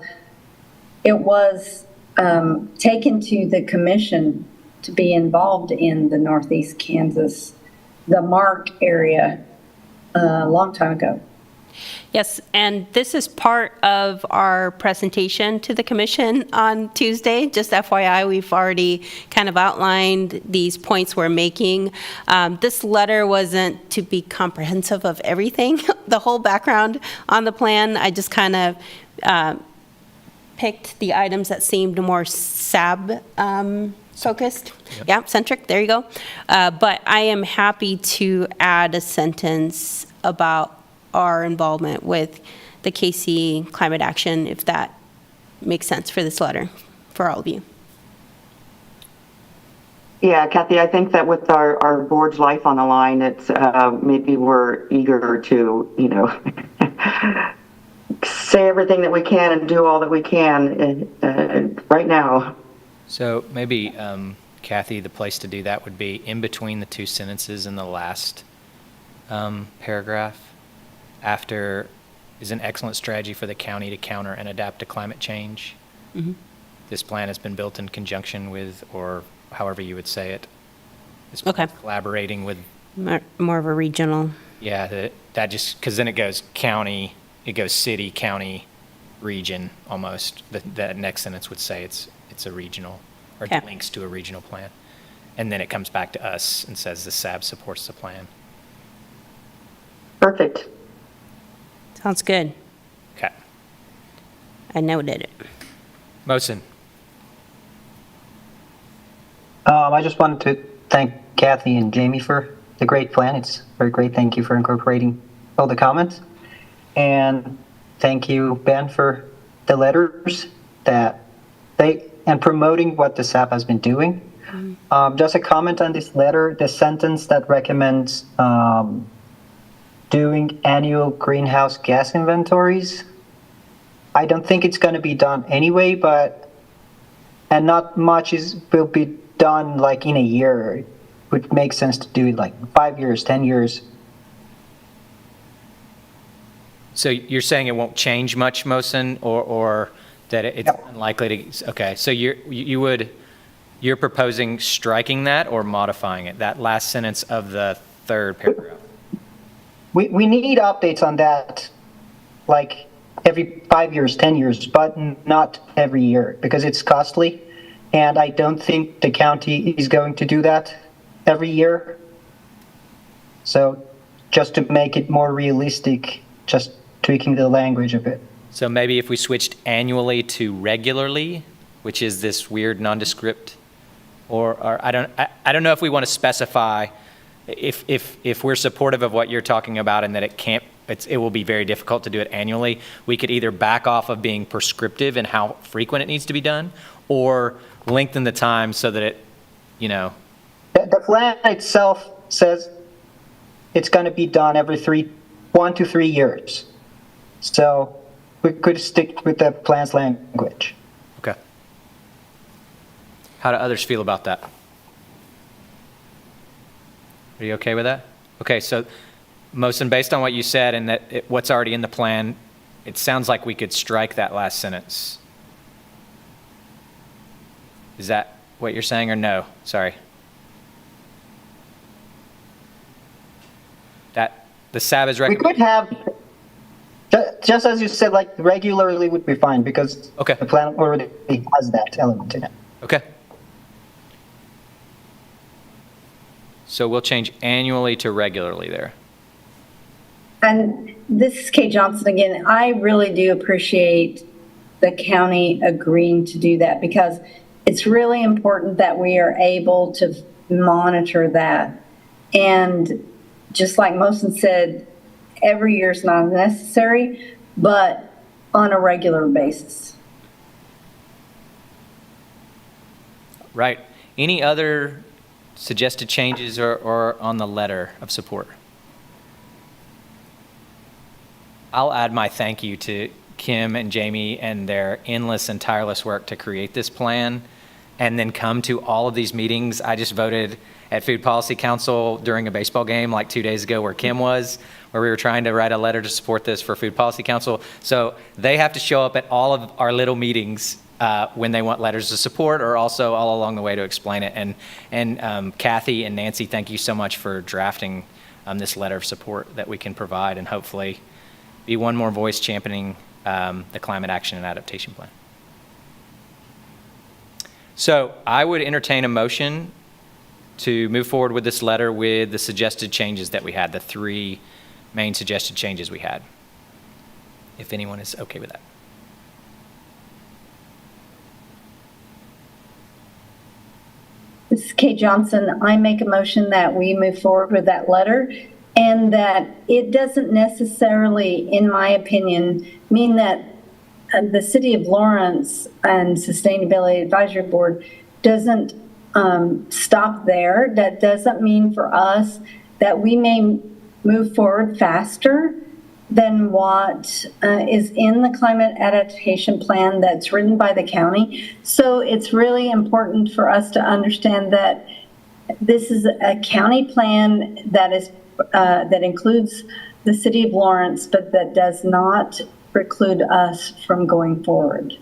it was taken to the commission to be involved in the Northeast Kansas, the MARC area a long time ago. Yes, and this is part of our presentation to the commission on Tuesday. Just FYI, we've already kind of outlined these points we're making. This letter wasn't to be comprehensive of everything, the whole background on the plan. I just kind of picked the items that seemed more SAB focused. Yeah, centric, there you go. But I am happy to add a sentence about our involvement with the KC climate action, if that makes sense for this letter, for all of you. Yeah, Kathy, I think that with our board's life on the line, it's maybe we're eager to, say everything that we can and do all that we can right now. So maybe, Kathy, the place to do that would be in between the two sentences in the last paragraph. After is an excellent strategy for the county to counter and adapt to climate change. Mm-hmm. This plan has been built in conjunction with, or however you would say it. This Okay. Collaborating with. More of a regional. Yeah, that just, because then it goes county, it goes city, county, region almost. That next sentence would say it's a regional, or Okay. it links to a regional plan. And then it comes back to us and says the SAB supports the plan. Perfect. Sounds good. Okay. I noted it. Mosin. I just wanted to thank Kathy and Jamie for the great plan. It's very great. Thank you for incorporating all the comments. And thank you, Ben, for the letters and promoting what the SAP has been doing. Just a comment on this letter, the sentence that recommends doing annual greenhouse gas inventories. I don't think it's going to be done anyway, and not much will be done like in a year. It would make sense to do it like 5 years, 10 years. So you're saying it won't change much, Mosin, or that it's unlikely to? Okay, so you're proposing striking that or modifying it? That last sentence of the third paragraph. We need updates on that, like every 5 years, 10 years, but not every year because it's costly. And I don't think the county is going to do that every year. So just to make it more realistic, just tweaking the language a bit. So maybe if we switched annually to regularly, which is this weird nondescript, or I don't know if we want to specify if we're supportive of what you're talking about and that it will be very difficult to do it annually. We could either back off of being prescriptive in how frequent it needs to be done, or lengthen the time so that it, The plan itself says it's going to be done every 1 to 3 years. So we could stick with the plan's language. Okay. How do others feel about that? Are you okay with that? Okay, so Mosin, based on what you said and what's already in the plan, it sounds like we could strike that last sentence. Is that what you're saying, or no? Sorry. That the SAB is We could have, just as you said, like regularly would be fine because Okay. the plan already has that element in it. Okay. So we'll change annually to regularly there. And this is Kate Johnson again. I really do appreciate the county agreeing to do that because it's really important that we are able to monitor that. And just like Mosen said, every year is not necessary, but on a regular basis. Right. Any other suggested changes or on the letter of support? I'll add my thank you to Kim and Jamie and their endless and tireless work to create this plan and then come to all of these meetings. I just voted at Food Policy Council during a baseball game like 2 days ago where Kim was, where we were trying to write a letter to support this for Food Policy Council. So they have to show up at all of our little meetings when they want letters of support or also all along the way to explain it. And Kathy and Nancy, thank you so much for drafting this letter of support that we can provide and hopefully be one more voice championing the Climate Action and Adaptation Plan. So I would entertain a motion to move forward with this letter with the suggested changes that we had, the 3 main suggested changes we had, if anyone is okay with that. This is Kay Johnson. I make a motion that we move forward with that letter and that it doesn't necessarily, in my opinion, mean that the City of Lawrence and Sustainability Advisory Board doesn't stop there. That doesn't mean for us that we may move forward faster than what is in the Climate Adaptation Plan that's written by the county. So it's really important for us to understand that this is a county plan that is that includes the City of Lawrence, but that does not preclude us from going forward.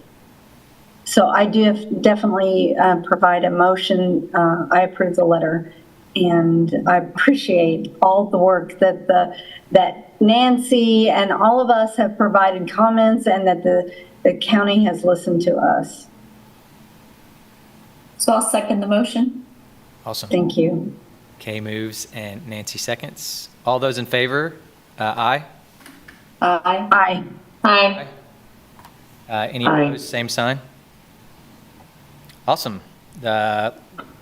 So I do definitely provide a motion. I approve the letter, and I appreciate all the work that that Nancy and all of us have provided comments, and that the county has listened to us. So I'll second the motion. Awesome. Thank you. Kay moves and Nancy seconds. All those in favor, aye. Aye. Aye. Any Aye. opposed, same sign. Awesome. The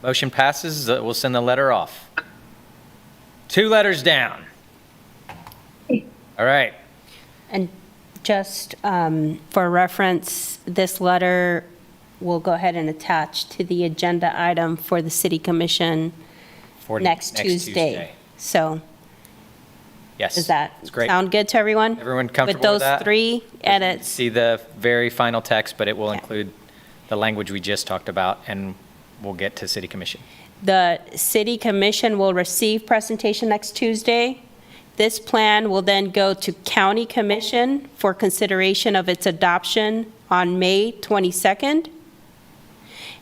motion passes. We'll send the letter off. 2 letters down. All right. And just for reference, this letter will go ahead and attach to the agenda item for the City Commission For next Tuesday. So Yes. does that It's great. sound good to everyone? Everyone comfortable with that? With those 3 edits? See the very final text, but it will include the language we just talked about, and we'll get to City Commission. The City Commission will receive presentation next Tuesday. This plan will then go to County Commission for consideration of its adoption on May 22nd.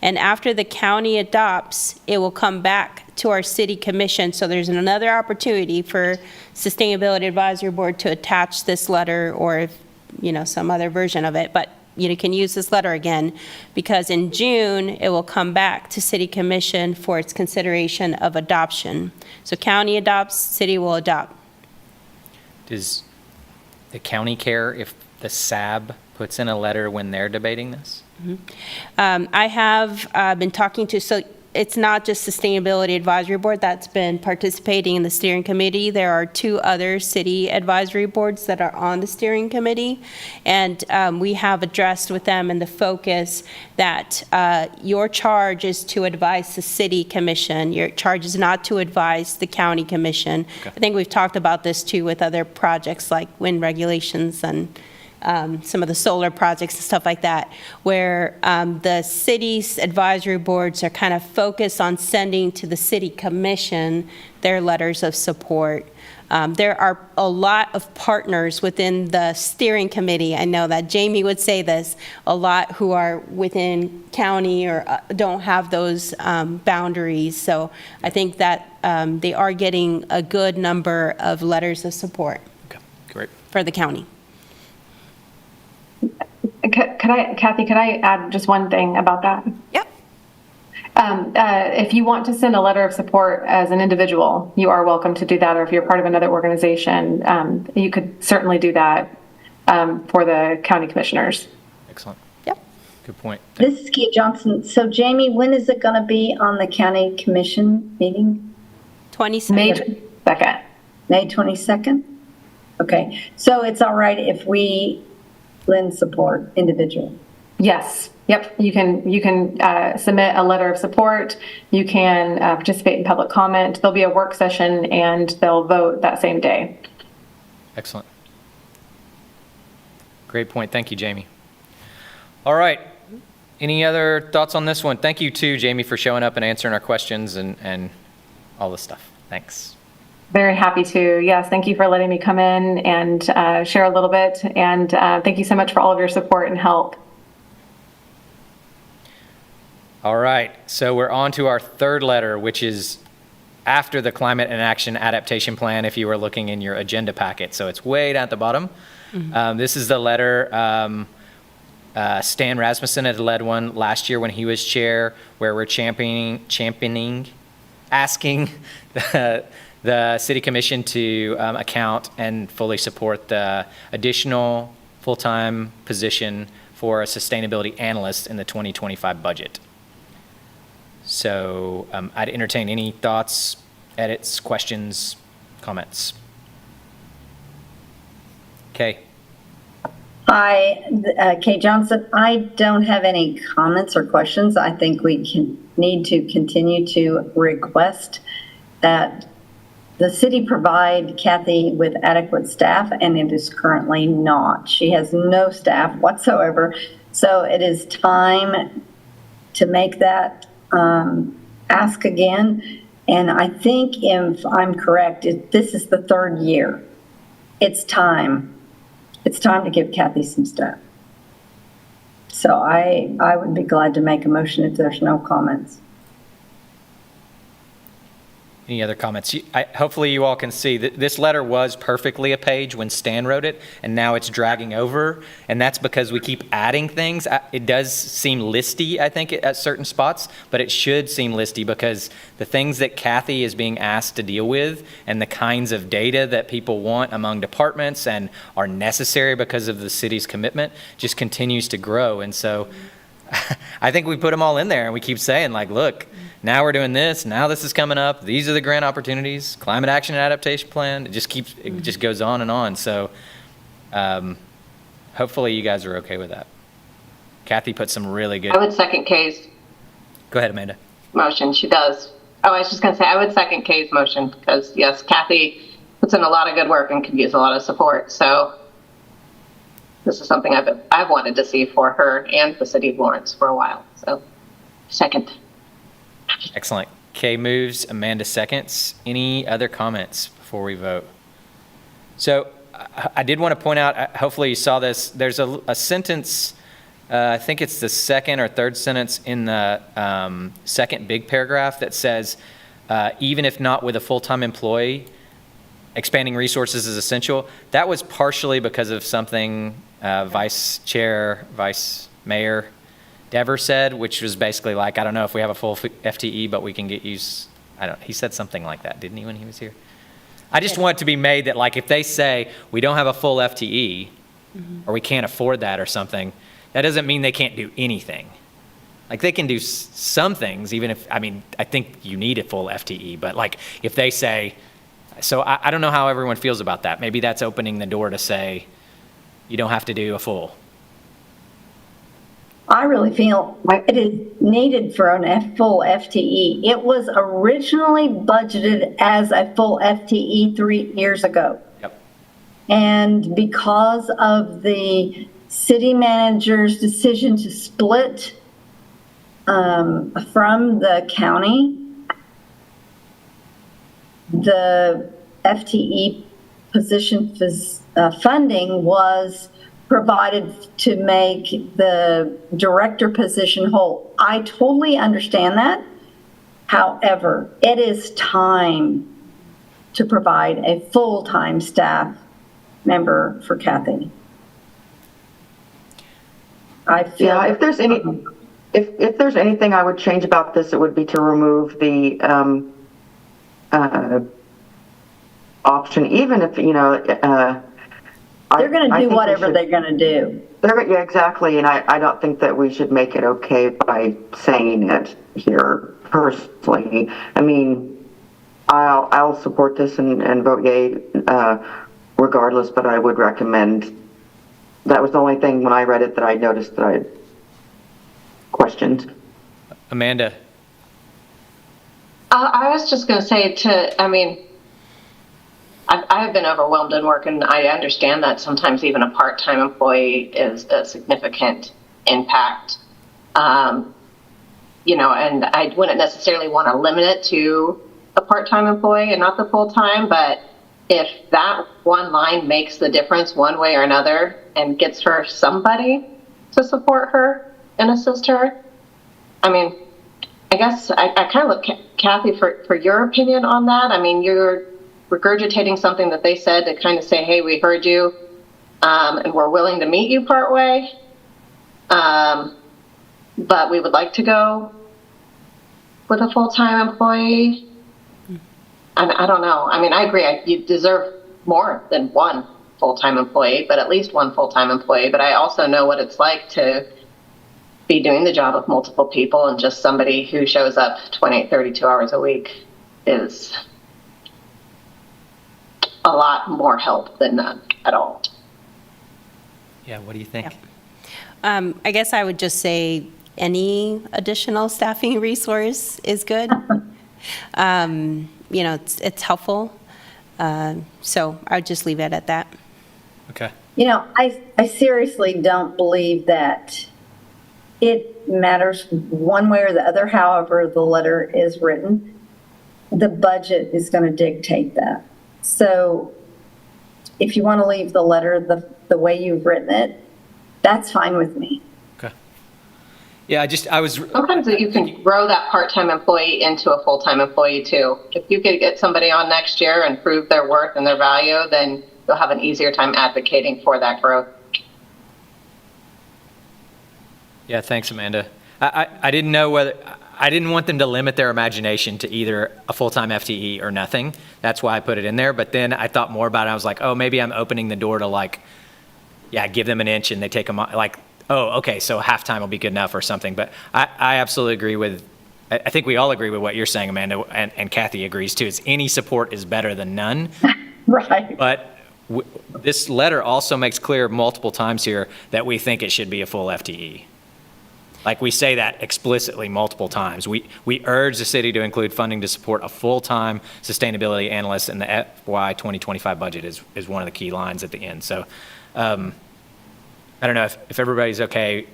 And after the county adopts, it will come back to our City Commission. So there's another opportunity for Sustainability Advisory Board to attach this letter or, some other version of it. But you can use this letter again, because in June, it will come back to City Commission for its consideration of adoption. So county adopts, city will adopt. Does the county care if the SAB puts in a letter when they're debating this? I have been talking to, so it's not just Sustainability Advisory Board that's been participating in the steering committee. There are 2 other city advisory boards that are on the steering committee. And we have addressed with them in the focus that your charge is to advise the City Commission. Your charge is not to advise the County Commission. Okay. I think we've talked about this too with other projects like wind regulations and some of the solar projects and stuff like that, where the city's advisory boards are kind of focused on sending to the City Commission their letters of support. There are a lot of partners within the steering committee. I know that Jamie would say this, a lot who are within county or don't have those boundaries. So I think that they are getting a good number of letters of support Okay, great. for the county. Kathy, could I add just one thing about that? Yep. If you want to send a letter of support as an individual, you are welcome to do that. Or if you're part of another organization, you could certainly do that for the county commissioners. Excellent. Yep. Good point. This is Kate Johnson. So Jamie, when is it going to be on the county commission meeting? 22nd. May 2nd. May 22nd? Okay, so it's all right if we lend support individually? Yes. Yep. You can submit a letter of support. You can participate in public comment. There'll be a work session and they'll vote that same day. Excellent. Great point. Thank you, Jamie. All right. Any other thoughts on this one? Thank you too, Jamie, for showing up and answering our questions and all this stuff. Thanks. Very happy to. Yes. Thank you for letting me come in and share a little bit. And thank you so much for all of your support and help. All right. So we're on to our third letter, which is after the Climate and Action Adaptation Plan, if you were looking in your agenda packet. So it's way down at the bottom. This is the letter Stan Rasmussen had led one last year when he was chair, where we're asking the City Commission to account and fully support the additional full-time position for a sustainability analyst in the 2025 budget. So I'd entertain any thoughts, edits, questions, comments. Okay. Hi, Kay Johnson. I don't have any comments or questions. I think we need to continue to request that the city provide Kathy with adequate staff, and it is currently not. She has no staff whatsoever. So it is time to make that ask again. And I think if I'm correct, this is the third year. It's time. It's time to give Kathy some stuff. So I would be glad to make a motion if there's no comments. Any other comments? Hopefully you all can see that this letter was perfectly a page when Stan wrote it, and now it's dragging over, and that's because we keep adding things. It does seem listy, I think, at certain spots, but it should seem listy because the things that Kathy is being asked to deal with and the kinds of data that people want among departments and are necessary because of the city's commitment just continues to grow. And so I think we put them all in there, and we keep saying, like, look, now we're doing this, now this is coming up, these are the grant opportunities, climate action and adaptation plan, it just goes on and on. So hopefully you guys are okay with that. Kathy put some really good. I would second Kay's Go ahead, Amanda. motion. She does. Oh, I was just going to say, I would second Kay's motion because, yes, Kathy puts in a lot of good work and could use a lot of support. So this is something I've wanted to see for her and the city of Lawrence for a while. So second. Excellent. Kay moves, Amanda seconds. Any other comments before we vote? So I did want to point out, hopefully you saw this, there's a sentence, I think it's the second or third sentence in the second big paragraph that says, even if not with a full-time employee, expanding resources is essential. That was partially because of something Vice Mayor Dever said, which was basically like, I don't know if we have a full FTE, but we can get use. He said something like that, didn't he, when he was here? I just want it to be made that, like, if they say we don't have a full FTE or we can't afford that or something, that doesn't mean they can't do anything. Like, they can do some things, even if, I think you need a full FTE, but like if they say, so I don't know how everyone feels about that. Maybe that's opening the door to say you don't have to do a full. I really feel it is needed for a full FTE. It was originally budgeted as a full FTE 3 years ago. Yep. And because of the city manager's decision to split from the county, the FTE position funding was provided to make the director position whole. I totally understand that. However, it is time to provide a full-time staff member for Kathy. I feel. Yeah, if there's anything I would change about this, it would be to remove the option, even if, they're going to do whatever they're going to do. Yeah, exactly. And I don't think that we should make it okay by saying it here personally. I'll support this and vote yay regardless, but I would recommend, that was the only thing when I read it that I noticed that I questioned. Amanda? I was just going to say I have been overwhelmed in work, and I understand that sometimes even a part-time employee is a significant impact. And I wouldn't necessarily want to limit it to a part-time employee and not the full-time, but if that one line makes the difference one way or another and gets her somebody to support her and assist her, I guess I kind of look, Kathy, for your opinion on that. You're regurgitating something that they said to kind of say, hey, we heard you, and we're willing to meet you part way, but we would like to go with a full-time employee. I don't know. I agree. You deserve more than one full-time employee, but at least one full-time employee. But I also know what it's like to be doing the job of multiple people, and just somebody who shows up 28, 32 hours a week is a lot more help than none at all. Yeah, what do you think? I guess I would just say any additional staffing resource is good. It's helpful. So I would just leave it at that. Okay. I seriously don't believe that it matters one way or the other, however the letter is written. The budget is going to dictate that. So if you want to leave the letter the way you've written it, that's fine with me. Okay. Yeah, sometimes you can grow that part-time employee into a full-time employee too. If you could get somebody on next year and prove their worth and their value, then you'll have an easier time advocating for that growth. Yeah, thanks, Amanda. I didn't know whether, I didn't want them to limit their imagination to either a full-time FTE or nothing. That's why I put it in there. But then I thought more about it. I was like, oh, maybe I'm opening the door to give them an inch and they take them, oh, okay, so halftime will be good enough or something. But I absolutely agree with, I think we all agree with what you're saying, Amanda, and Kathy agrees too, is any support is better than none. Right. But this letter also makes clear multiple times here that we think it should be a full FTE. We say that explicitly multiple times. We urge the city to include funding to support a full-time sustainability analyst in the FY 2025 budget is one of the key lines at the end. So I don't know if everybody's okay.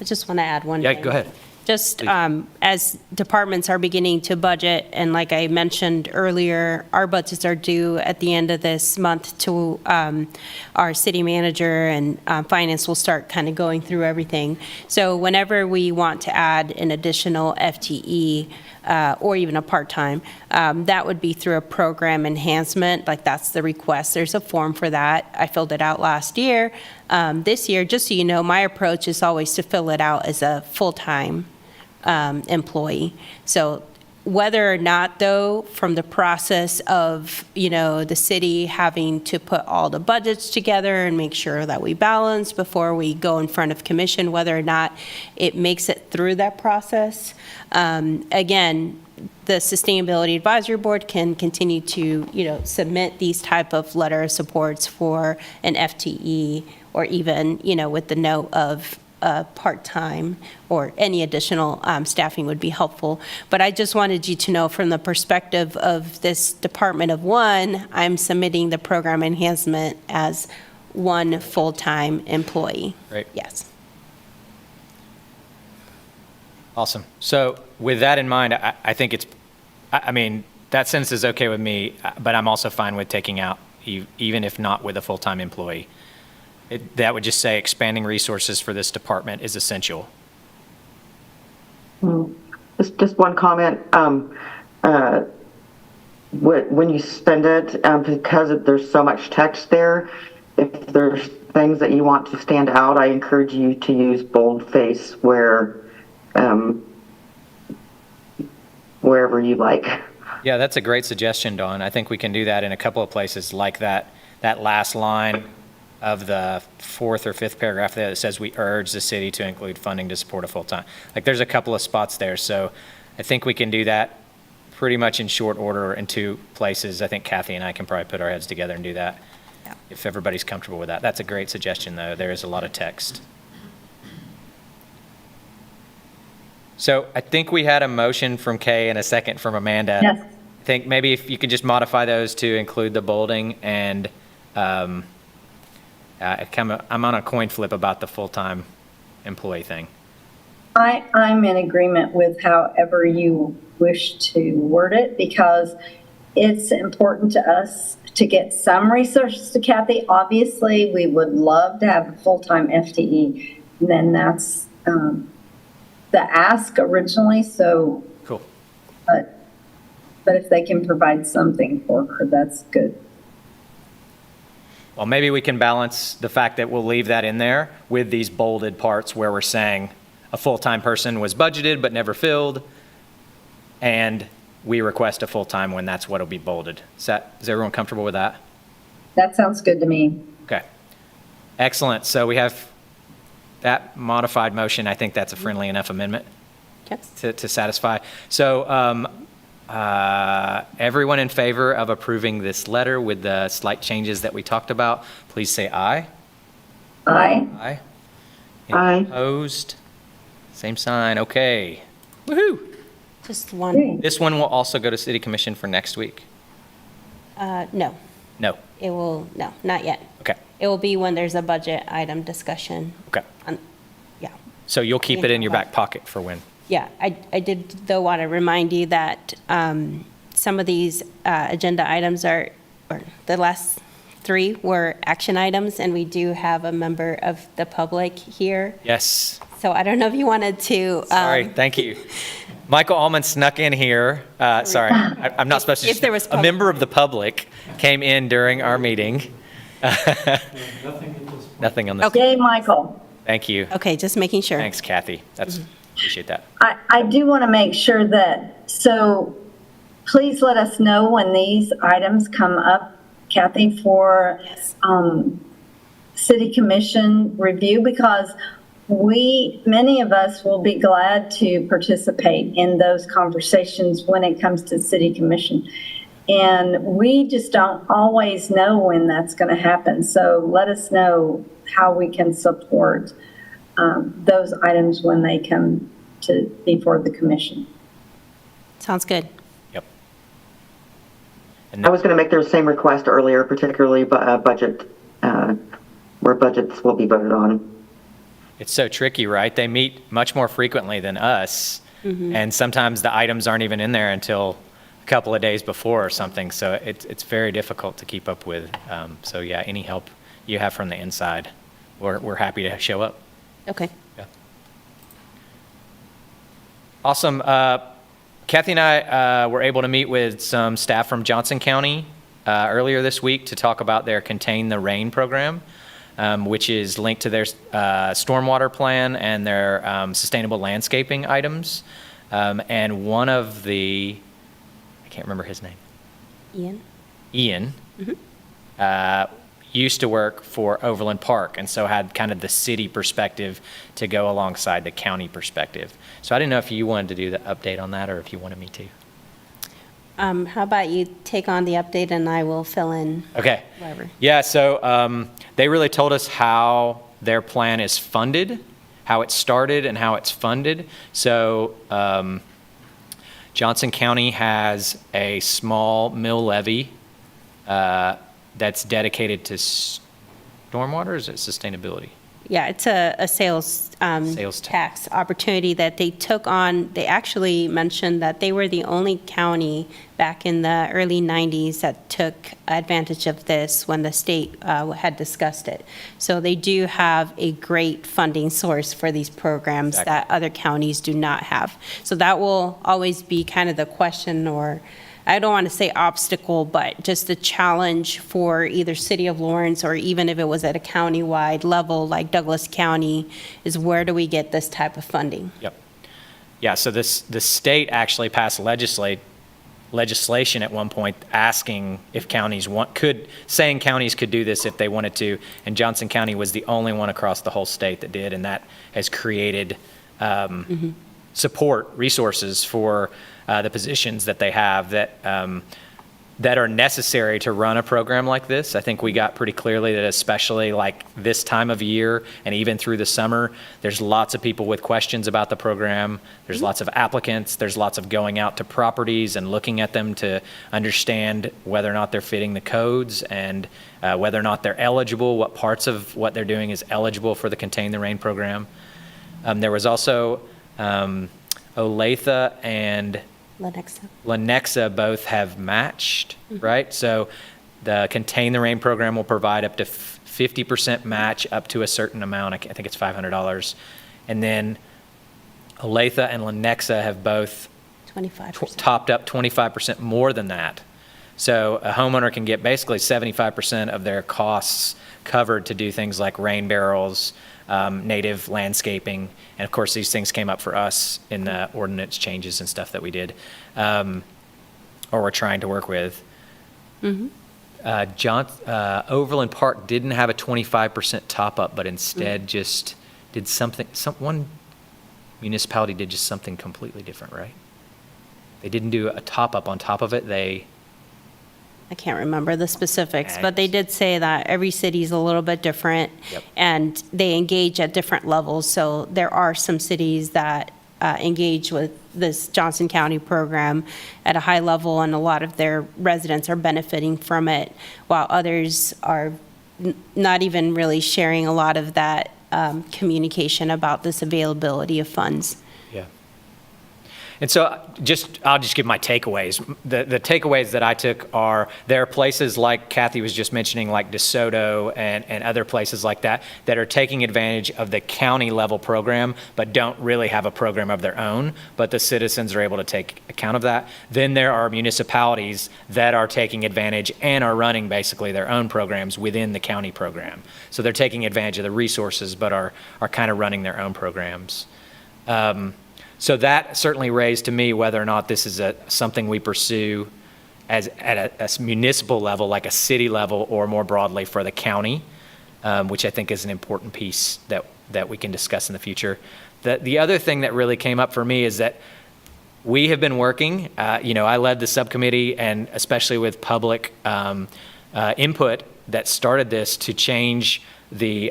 I just want to add one thing. Yeah, go ahead. Just as departments are beginning to budget, and like I mentioned earlier, our budgets are due at the end of this month to our city manager, and finance will start kind of going through everything. So whenever we want to add an additional FTE or even a part-time, that would be through a program enhancement, that's the request. There's a form for that. I filled it out last year. This year, just so you know, my approach is always to fill it out as a full-time employee. So whether or not, though, from the process of, the city having to put all the budgets together and make sure that we balance before we go in front of commission, whether or not it makes it through that process, again, the Sustainability Advisory Board can continue to, submit these type of letter of supports for an FTE, or even, with the note of part-time or any additional staffing would be helpful. But I just wanted you to know, from the perspective of this department of one, I'm submitting the program enhancement as one full-time employee. Great. Yes. Awesome. So with that in mind, I think that sentence is okay with me, but I'm also fine with taking out, even if not with a full-time employee. That would just say expanding resources for this department is essential. Just one comment. When you send it, because there's so much text there, if there's things that you want to stand out, I encourage you to use boldface wherever you like. Yeah, that's a great suggestion, Dawn. I think we can do that in a couple of places, like that last line of the fourth or fifth paragraph there that says we urge the city to include funding to support a full-time. There's a couple of spots there, so I think we can do that pretty much in short order in 2 places. I think Kathy and I can probably put our heads together and do that. Yeah. If everybody's comfortable with that. That's a great suggestion, though. There is a lot of text. So I think we had a motion from Kay and a second from Amanda. Yes. I think maybe if you could just modify those to include the bolding and I'm on a coin flip about the full-time employee thing. I'm in agreement with however you wish to word it, because it's important to us to get some resources to Kathy. Obviously, we would love to have a full-time FTE. And then that's the ask originally. So, Cool. but if they can provide something for her, that's good. Well, maybe we can balance the fact that we'll leave that in there with these bolded parts where we're saying a full-time person was budgeted but never filled, and we request a full-time when that's what'll be bolded. Is everyone comfortable with that? That sounds good to me. Okay. Excellent. So we have that modified motion. I think that's a friendly enough amendment to satisfy. So everyone in favor of approving this letter with the slight changes that we talked about, please say aye. Aye. Aye. Aye. Opposed? Same sign. Okay. Woohoo! Just one, This one will also go to City Commission for next week. no, No. it will, no, not yet. Okay. It will be when there's a budget item discussion. Okay. Yeah. So you'll keep it in your back pocket for when? Yeah, I did though want to remind you that some of these agenda items or the last 3 were action items, and we do have a member of the public here. Yes. So I don't know if you wanted to. Sorry. Thank you. Michael Allman snuck in here. Sorry, I'm not supposed to. If there was a member of the public came in during our meeting. Nothing on this. Okay, Michael. Thank you. Okay, just making sure. Thanks, Kathy. Appreciate that. I do want to make sure that, so please let us know when these items come up, Kathy, for City Commission review, because many of us will be glad to participate in those conversations when it comes to City Commission. And we just don't always know when that's going to happen. So let us know how we can support those items when they come to before the commission. Sounds good. Yep. I was going to make the same request earlier, particularly budget, where budgets will be voted on. It's so tricky, right? They meet much more frequently than us, and sometimes the items aren't even in there until a couple of days before or something. So it's very difficult to keep up with. So yeah, any help you have from the inside, we're happy to show up. Okay. Yeah. Awesome. Kathy and I were able to meet with some staff from Johnson County earlier this week to talk about their Contain the Rain program, which is linked to their stormwater plan and their sustainable landscaping items. And one of the, I can't remember his name. Ian. Used to work for Overland Park, and so had kind of the city perspective to go alongside the county perspective. So I didn't know if you wanted to do the update on that or if you wanted me to. How about you take on the update and I will fill in. Okay. Whatever. Yeah, so they really told us how their plan is funded, how it started and how it's funded. So Johnson County has a small mill levy that's dedicated to stormwater, or is it sustainability? Yeah, it's a sales tax opportunity that they took on. They actually mentioned that they were the only county back in the early 90s that took advantage of this when the state had discussed it. So they do have a great funding source for these programs that other counties do not have. So that will always be kind of the question, or I don't want to say obstacle, but just the challenge for either City of Lawrence, or even if it was at a county-wide level like Douglas County, is where do we get this type of funding? Yep. Yeah, so the state actually passed legislation at one point asking if counties saying counties could do this if they wanted to, and Johnson County was the only one across the whole state that did, and that has created support resources for the positions that they have that are necessary to run a program like this. I think we got pretty clearly that especially like this time of year and even through the summer, there's lots of people with questions about the program. There's lots of applicants. There's lots of going out to properties and looking at them to understand whether or not they're fitting the codes and whether or not they're eligible, what parts of what they're doing is eligible for the Contain the Rain program. There was also Olathe and Lenexa both have matched, right? So the Contain the Rain program will provide up to 50% match up to a certain amount. I think it's $500. And then Olathe and Lenexa have both 25%. Topped up 25% more than that. So a homeowner can get basically 75% of their costs covered to do things like rain barrels, native landscaping, and of course these things came up for us in the ordinance changes and stuff that we did, or we're trying to work with. Overland Park didn't have a 25% top up, but instead just did one municipality did just something completely different, right? They didn't do a top up on top of it. I can't remember the specifics, but they did say that every city is a little bit different, and they engage at different levels. So there are some cities that engage with this Johnson County program at a high level, and a lot of their residents are benefiting from it, while others are not even really sharing a lot of that communication about this availability of funds. Yeah. And so I'll just give my takeaways. The takeaways that I took are there are places like Kathy was just mentioning, like DeSoto and other places like that are taking advantage of the county level program, but don't really have a program of their own, but the citizens are able to take account of that. Then there are municipalities that are taking advantage and are running basically their own programs within the county program. So they're taking advantage of the resources, but are kind of running their own programs. So that certainly raised to me whether or not this is something we pursue at a municipal level, like a city level, or more broadly for the county, which I think is an important piece that we can discuss in the future. The other thing that really came up for me is that we have been working, I led the subcommittee, and especially with public input that started this to change the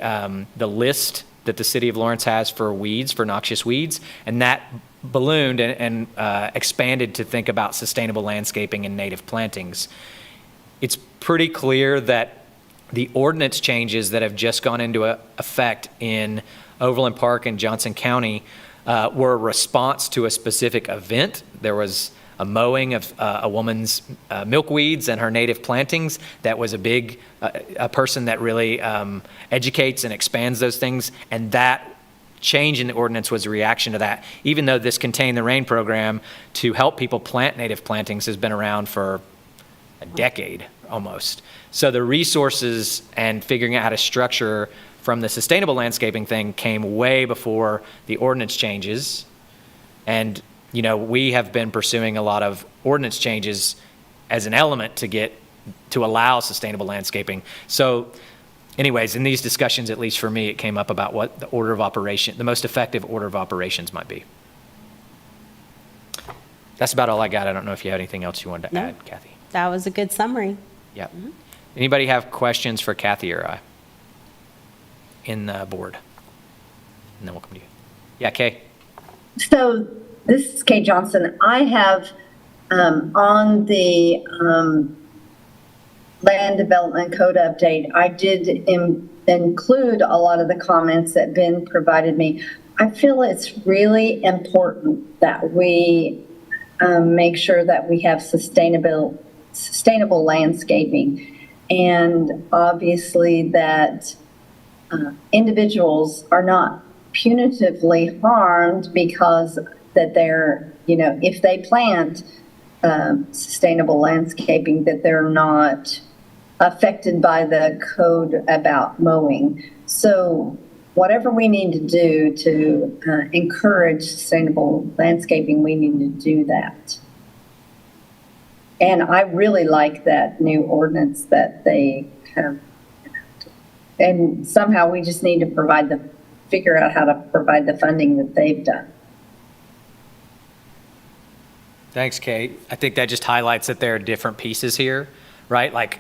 list that the city of Lawrence has for weeds, for noxious weeds, and that ballooned and expanded to think about sustainable landscaping and native plantings. It's pretty clear that the ordinance changes that have just gone into effect in Overland Park and Johnson County were a response to a specific event. There was a mowing of a woman's milkweeds and her native plantings. That was a person that really educates and expands those things, and that change in the ordinance was a reaction to that. Even though this Contain the Rain program to help people plant native plantings has been around for a decade almost. So the resources and figuring out how to structure from the sustainable landscaping thing came way before the ordinance changes. And we have been pursuing a lot of ordinance changes as an element to allow sustainable landscaping. So anyways, in these discussions, at least for me, it came up about what the most effective order of operations might be. That's about all I got. I don't know if you have anything else you wanted to add, Kathy. That was a good summary. Yeah. Anybody have questions for Kathy or I in the board? And then we'll come to you. Yeah, Kay. So this is Kay Johnson. I have on the land development code update, I did include a lot of the comments that Ben provided me. I feel it's really important that we make sure that we have sustainable landscaping, and obviously that individuals are not punitively harmed because that they're, if they plant sustainable landscaping, that they're not affected by the code about mowing. So whatever we need to do to encourage sustainable landscaping, we need to do that. And I really like that new ordinance that they have. And somehow we just need to figure out how to provide the funding that they've done. Thanks, Kate. I think that just highlights that there are different pieces here, right? Like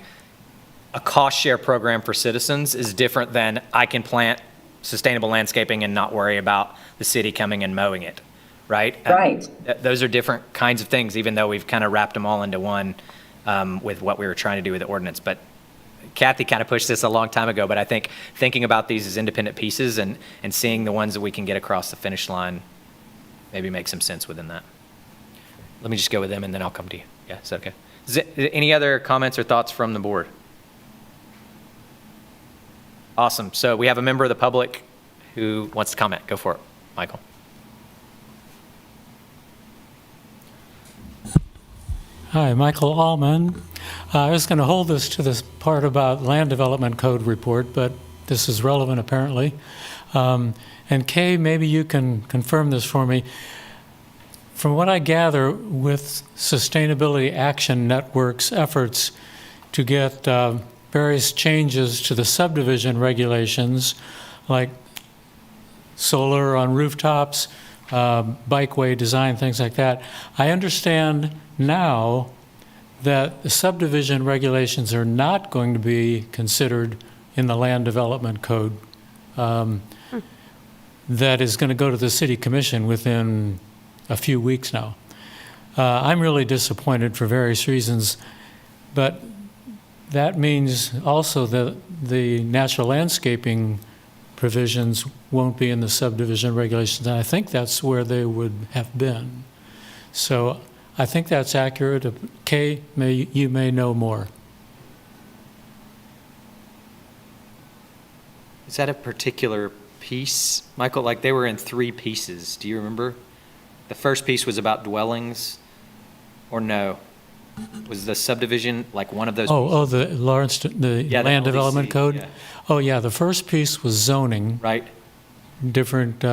a cost share program for citizens is different than I can plant sustainable landscaping and not worry about the city coming and mowing it, right? Right. Those are different kinds of things, even though we've kind of wrapped them all into one with what we were trying to do with the ordinance. But Kathy kind of pushed this a long time ago, but I think thinking about these as independent pieces and seeing the ones that we can get across the finish line maybe makes some sense within that. Let me just go with them and then I'll come to you. Yeah, is that okay? Any other comments or thoughts from the board? Awesome. So we have a member of the public who wants to comment. Go for it, Michael. Hi, Michael Allman. I was going to hold this to this part about land development code report, but this is relevant apparently. And Kay, maybe you can confirm this for me. From what I gather, with Sustainability Action Network's efforts to get various changes to the subdivision regulations, like solar on rooftops, bikeway design, things like that, I understand now that the subdivision regulations are not going to be considered in the land development code. That is going to go to the city commission within a few weeks now. I'm really disappointed for various reasons, but that means also that the natural landscaping provisions won't be in the subdivision regulations, and I think that's where they would have been. So I think that's accurate. Kay, you may know more. Is that a particular piece? Michael, like they were in 3 pieces. Do you remember? The first piece was about dwellings, or no? Was the subdivision like one of those? The Lawrence, the Yeah, land the LDC, development code? yeah. Oh, yeah, the first piece was zoning. Right. Different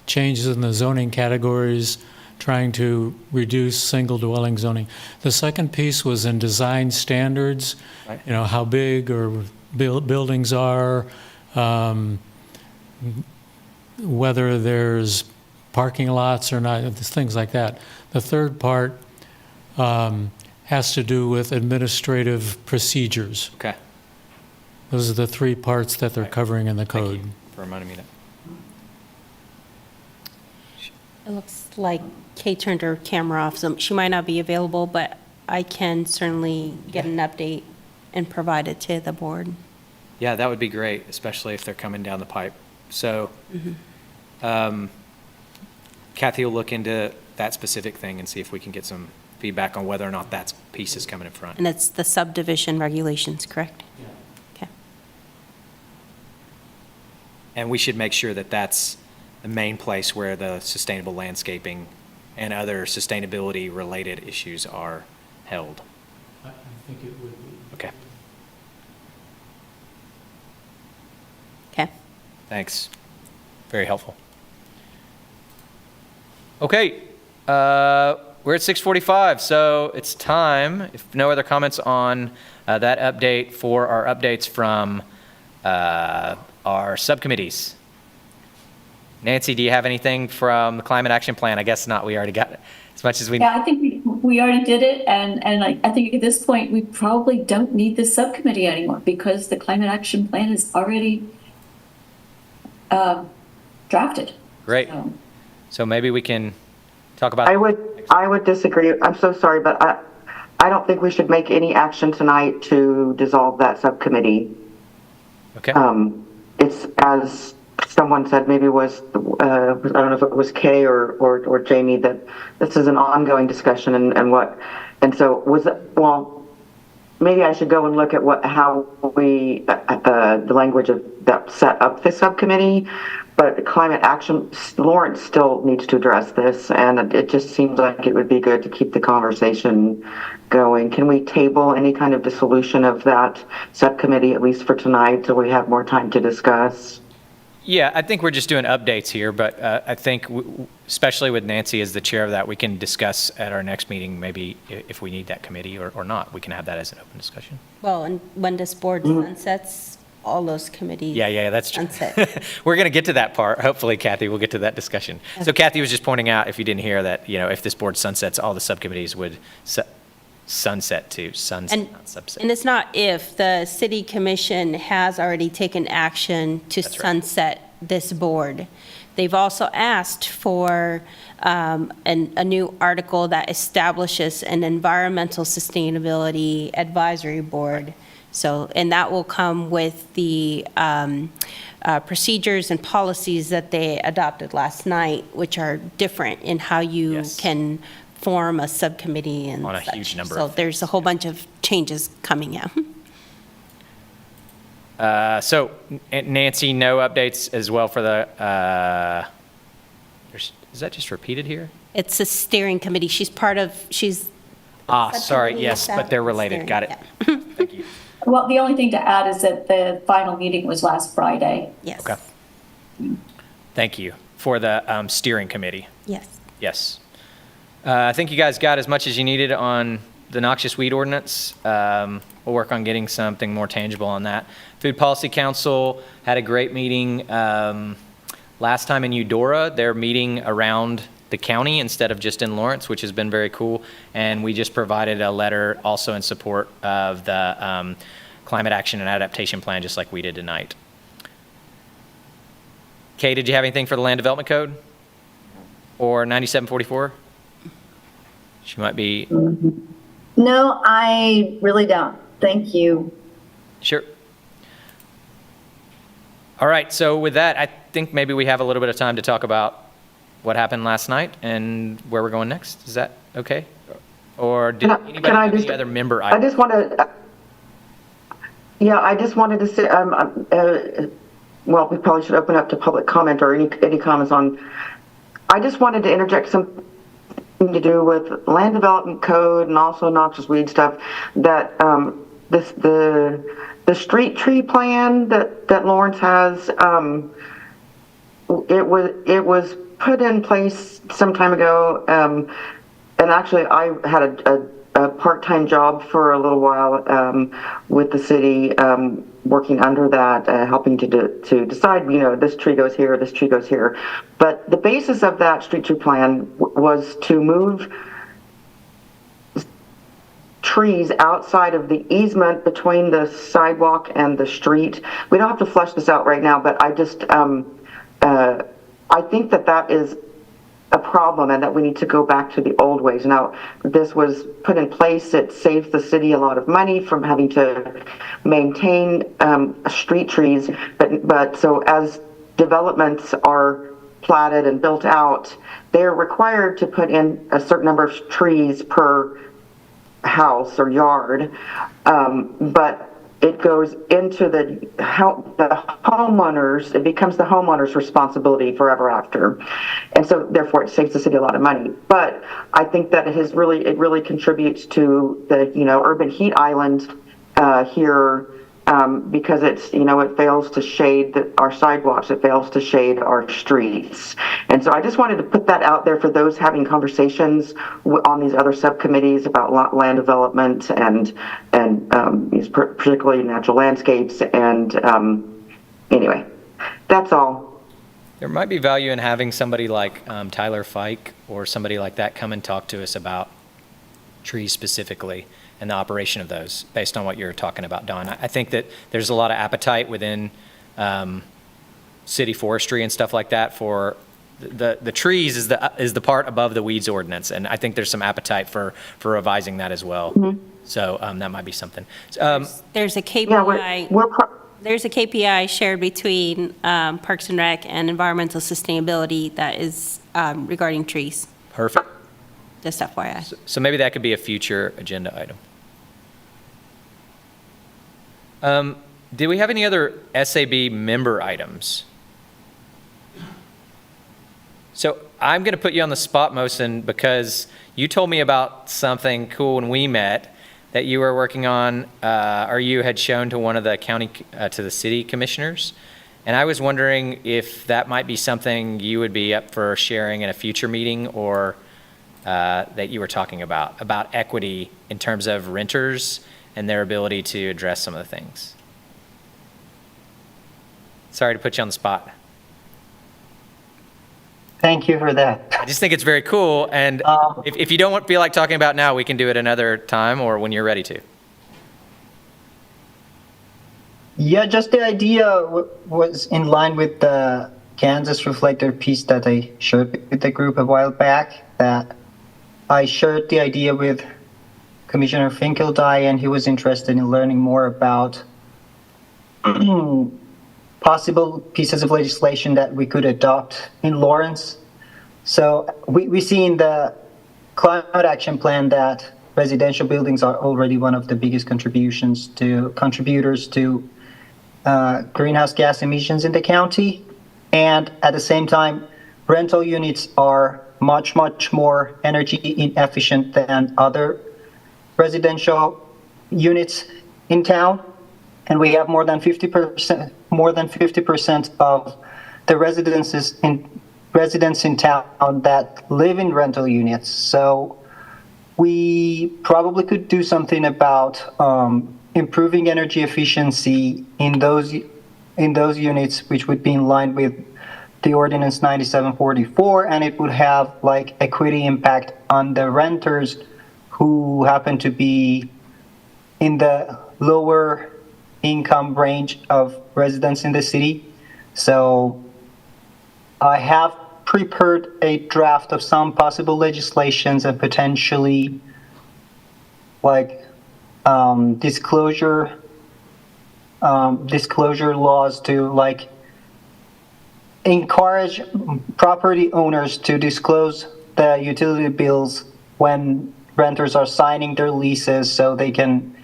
changes in the zoning categories, trying to reduce single dwelling zoning. The second piece was in design standards, Right. you know, how big or buildings are, whether there's parking lots or not, things like that. The third part has to do with administrative procedures. Okay. Those are the 3 parts that they're Right. covering in the Thank code. you for reminding me of that. It looks like Kay turned her camera off, so she might not be available, but I can certainly get an update and provide it to the board. Yeah, that would be great, especially if they're coming down the pipe. So, Kathy will look into that specific thing and see if we can get some feedback on whether or not that piece is coming in front. And it's the subdivision regulations, correct? Yeah. Okay. And we should make sure that that's the main place where the sustainable landscaping and other sustainability-related issues are held. I think it would be. Okay, Okay. thanks. Very helpful. Okay, we're at 6:45, so it's time, if no other comments on that update, for our updates from our subcommittees. Nancy, do you have anything from the Climate Action Plan? I guess not. We already got it as much as we. Yeah, I think we already did it, and I think at this point, we probably don't need this subcommittee anymore because the Climate Action Plan is already drafted. Great. So maybe we can talk about. I would disagree. I'm so sorry, but I don't think we should make any action tonight to dissolve that subcommittee. Okay. It's, as someone said, maybe it was, I don't know if it was Kay or Jamie, that this is an ongoing discussion and so was it, well, maybe I should go and look at how we, the language of that set up the subcommittee, but climate action, Lawrence still needs to address this, and it just seems like it would be good to keep the conversation going. Can we table any kind of dissolution of that subcommittee, at least for tonight, so we have more time to discuss? Yeah, I think we're just doing updates here, but I think, especially with Nancy as the chair of that, we can discuss at our next meeting, maybe if we need that committee or not. We can have that as an open discussion. Well, and when this board sunsets, all those committees. Yeah, that's true. sunset. We're going to get to that part. Hopefully, Kathy, we'll get to that discussion. So Kathy was just pointing out, if you didn't hear that, if this board sunsets, all the subcommittees would sunset to sunset, not subset. And it's not if, the city commission has already taken action to That's right. sunset this board. They've also asked for a new article that establishes an environmental sustainability advisory board. So, and that will come with the procedures and policies that they adopted last night, which are different in how you Yes. can form a subcommittee and On a such. huge number So of there's a whole bunch of changes coming out. So Nancy, no updates as well for the, is that just repeated here? It's a steering committee. She's sorry, Sorry, yes, but they're related. Got it. Thank you. Well, the only thing to add is that the final meeting was last Friday. Yes. Okay. Thank you for the steering committee. Yes. Yes. I think you guys got as much as you needed on the noxious weed ordinance. We'll work on getting something more tangible on that. Food Policy Council had a great meeting last time in Eudora. They're meeting around the county instead of just in Lawrence, which has been very cool. And we just provided a letter also in support of the Climate Action and Adaptation Plan, just like we did tonight. Kay, did you have anything for the Land Development Code? Or 9744? She might be. No, I really don't. Thank you. Sure. All right, so with that, I think maybe we have a little bit of time to talk about what happened last night and where we're going next. Is that okay? Or did anybody have any other member items? I just want to, I just wanted to say, well, we probably should open up to public comment or any comments on, I just wanted to interject something to do with land development code and also noxious weed stuff, that the street tree plan that Lawrence has, it was put in place some time ago, and actually I had a part-time job for a little while with the city, working under that, helping to decide, this tree goes here, this tree goes here. But the basis of that street tree plan was to move trees outside of the easement between the sidewalk and the street. We don't have to flesh this out right now, but I just, I think that is a problem and that we need to go back to the old ways. Now, this was put in place. It saves the city a lot of money from having to maintain street trees. But so as developments are platted and built out, they're required to put in a certain number of trees per house or yard. But it goes into the homeowners, it becomes the homeowner's responsibility forever after. And so therefore it saves the city a lot of money. But I think that it really contributes to the, urban heat island here, because it's, it fails to shade our sidewalks, it fails to shade our streets. And so I just wanted to put that out there for those having conversations on these other subcommittees about land development and particularly natural landscapes. And anyway, that's all. There might be value in having somebody like Tyler Fike or somebody like that come and talk to us about trees specifically and the operation of those, based on what you're talking about, Don. I think that there's a lot of appetite within city forestry and stuff like that for the trees is the part above the weeds ordinance, and I think there's some appetite for revising that as well. Mm-hmm. So that might be something. There's a KPI. Yeah, there's a KPI shared between Parks and Rec and environmental sustainability that is regarding trees. Perfect. Just FYI. So maybe that could be a future agenda item. Did we have any other SAB member items? So I'm going to put you on the spot, Mohsen, because you told me about something cool when we met that you were working on, or you had shown to one of the county, to the city commissioners. And I was wondering if that might be something you would be up for sharing in a future meeting, or that you were talking about equity in terms of renters and their ability to address some of the things. Sorry to put you on the spot. Thank you for that. I just think it's very cool, and if you don't feel like talking about now, we can do it another time or when you're ready to. Yeah, just the idea was in line with the Kansas Reflector piece that I shared with the group a while back, that I shared the idea with Commissioner Finkeldye, and he was interested in learning more about possible pieces of legislation that we could adopt in Lawrence. So we see in the Climate Action Plan that residential buildings are already one of the biggest contributors to greenhouse gas emissions in the county. And at the same time, rental units are much, much more energy inefficient than other residential units in town. And we have more than 50% of the residents in town that live in rental units. So we probably could do something about improving energy efficiency in those units, which would be in line with the Ordinance 9744, and it would have like equity impact on the renters who happen to be in the lower income range of residents in the city. So I have prepared a draft of some possible legislations and potentially like disclosure laws to like encourage property owners to disclose the utility bills when renters are signing their leases, so they can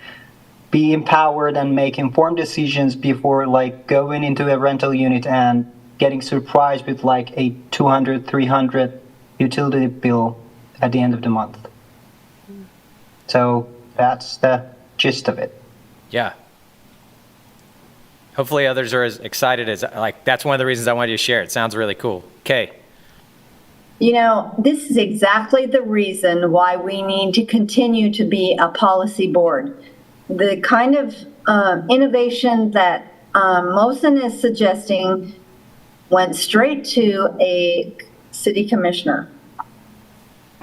be empowered and make informed decisions before like going into a rental unit and getting surprised with like a $200-300 utility bill at the end of the month. So that's the gist of it. Yeah. Hopefully others are as excited as, like, that's one of the reasons I wanted you to share. It sounds really cool. Kay. You know, this is exactly the reason why we need to continue to be a policy board. The kind of innovation that Mosen is suggesting went straight to a city commissioner.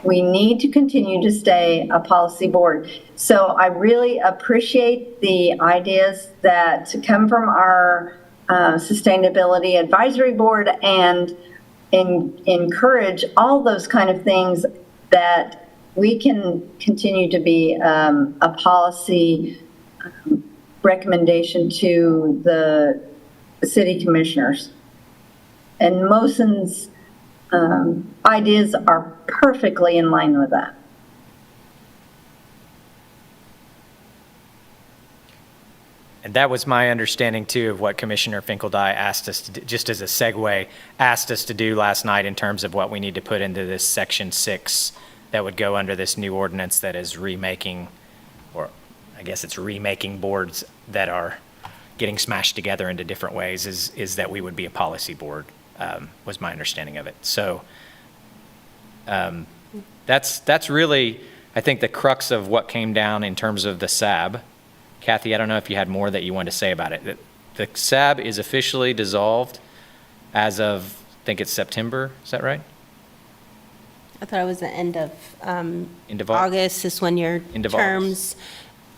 We need to continue to stay a policy board. So I really appreciate the ideas that come from our Sustainability Advisory Board and encourage all those kind of things that we can continue to be a policy recommendation to the city commissioners. And Mosen's ideas are perfectly in line with that. And that was my understanding too of what Commissioner Finkeldye asked us to do, just as a segue, asked us to do last night in terms of what we need to put into this section 6 that would go under this new ordinance that is remaking, or I guess it's remaking boards that are getting smashed together into different ways, is that we would be a policy board, was my understanding of it. So that's really, I think, the crux of what came down in terms of the SAB. Kathy, I don't know if you had more that you wanted to say about it. The SAB is officially dissolved as of, I think it's September, is that right? I thought it was the end of August. August is when your terms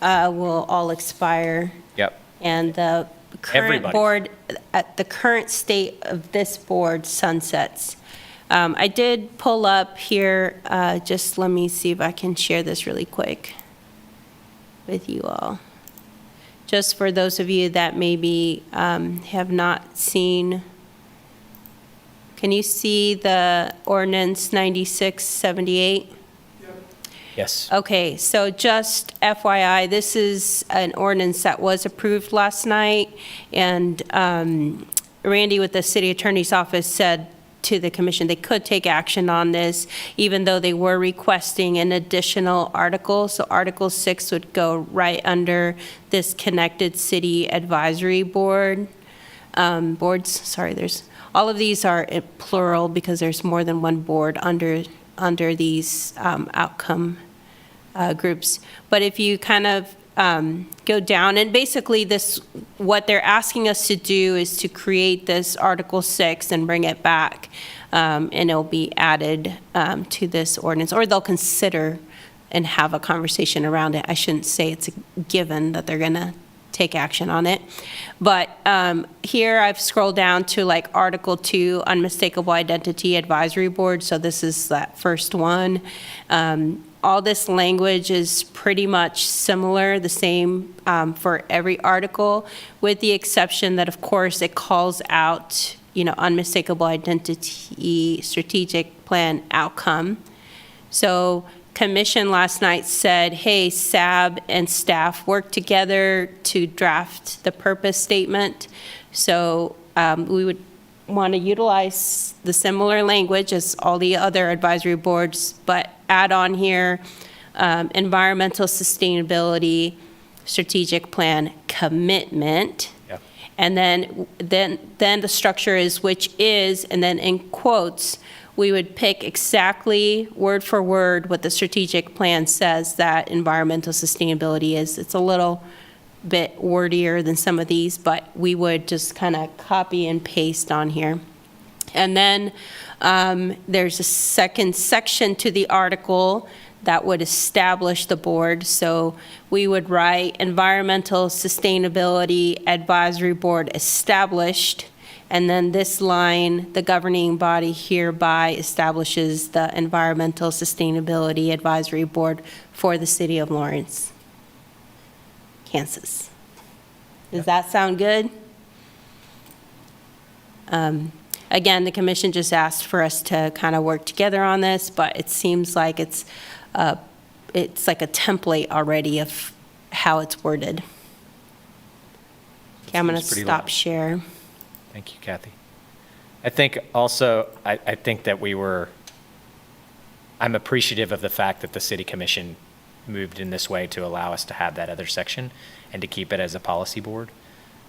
will all expire. Yep. And the current Everybody. board, at the current state of this board sunsets. I did pull up here, just let me see if I can share this really quick with you all. Just for those of you that maybe have not seen. Can you see the ordinance 9678? Yes. Okay, so just FYI, this is an ordinance that was approved last night, and Randy with the city attorney's office said to the commission they could take action on this, even though they were requesting an additional article. So Article 6 would go right under this Connected City Advisory Board. Boards, sorry, there's, all of these are plural because there's more than one board under these outcome groups. But if you kind of go down. And basically this, what they're asking us to do is to create this Article 6 and bring it back. And it'll be added to this ordinance, or they'll consider and have a conversation around it. I shouldn't say it's a given that they're going to take action on it. But here I've scrolled down to like Article 2, Unmistakable Identity Advisory Board. So this is that first one. All this language is pretty much similar, the same for every article, with the exception that, of course, it calls out, unmistakable identity, strategic plan outcome. So Commission last night said, hey, SAB and staff work together to draft the purpose statement. So we would want to utilize the similar language as all the other advisory boards, but add on here environmental sustainability strategic plan commitment. Yep. And then the structure is which is, and then in quotes, we would pick exactly word for word what the strategic plan says that environmental sustainability is. It's a little bit wordier than some of these, but we would just kind of copy and paste on here. And then there's a second section to the article that would establish the board. So we would write Environmental Sustainability Advisory Board established. And then this line, the governing body hereby establishes the Environmental Sustainability Advisory Board for the city of Lawrence, Kansas. Does that sound good? Again, the commission just asked for us to kind of work together on this, but it seems like it's like a template already of how it's worded. Okay, I'm going to stop share. Thank you, Kathy. I think also, I think that I'm appreciative of the fact that the city commission moved in this way to allow us to have that other section and to keep it as a policy board.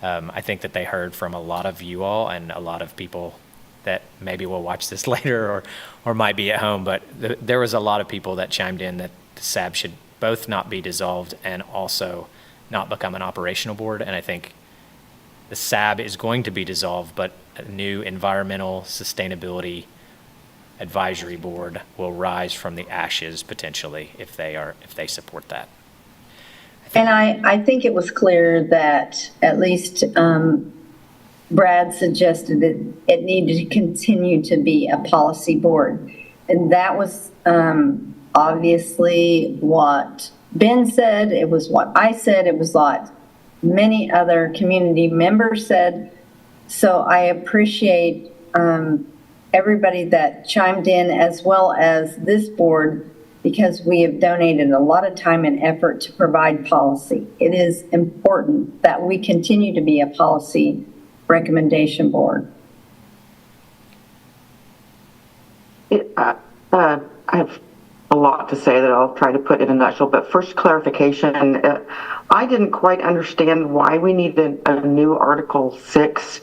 I think that they heard from a lot of you all and a lot of people that maybe will watch this later or might be at home, but there was a lot of people that chimed in that the SAB should both not be dissolved and also not become an operational board. And I think the SAB is going to be dissolved, but a new environmental sustainability advisory board will rise from the ashes potentially if they support that. And I think it was clear that at least Brad suggested that it needed to continue to be a policy board. And that was obviously what Ben said. It was what I said. It was what many other community members said. So I appreciate everybody that chimed in, as well as this board, because we have donated a lot of time and effort to provide policy. It is important that we continue to be a policy recommendation board. I have a lot to say that I'll try to put in a nutshell, but first clarification, I didn't quite understand why we needed a new Article 6.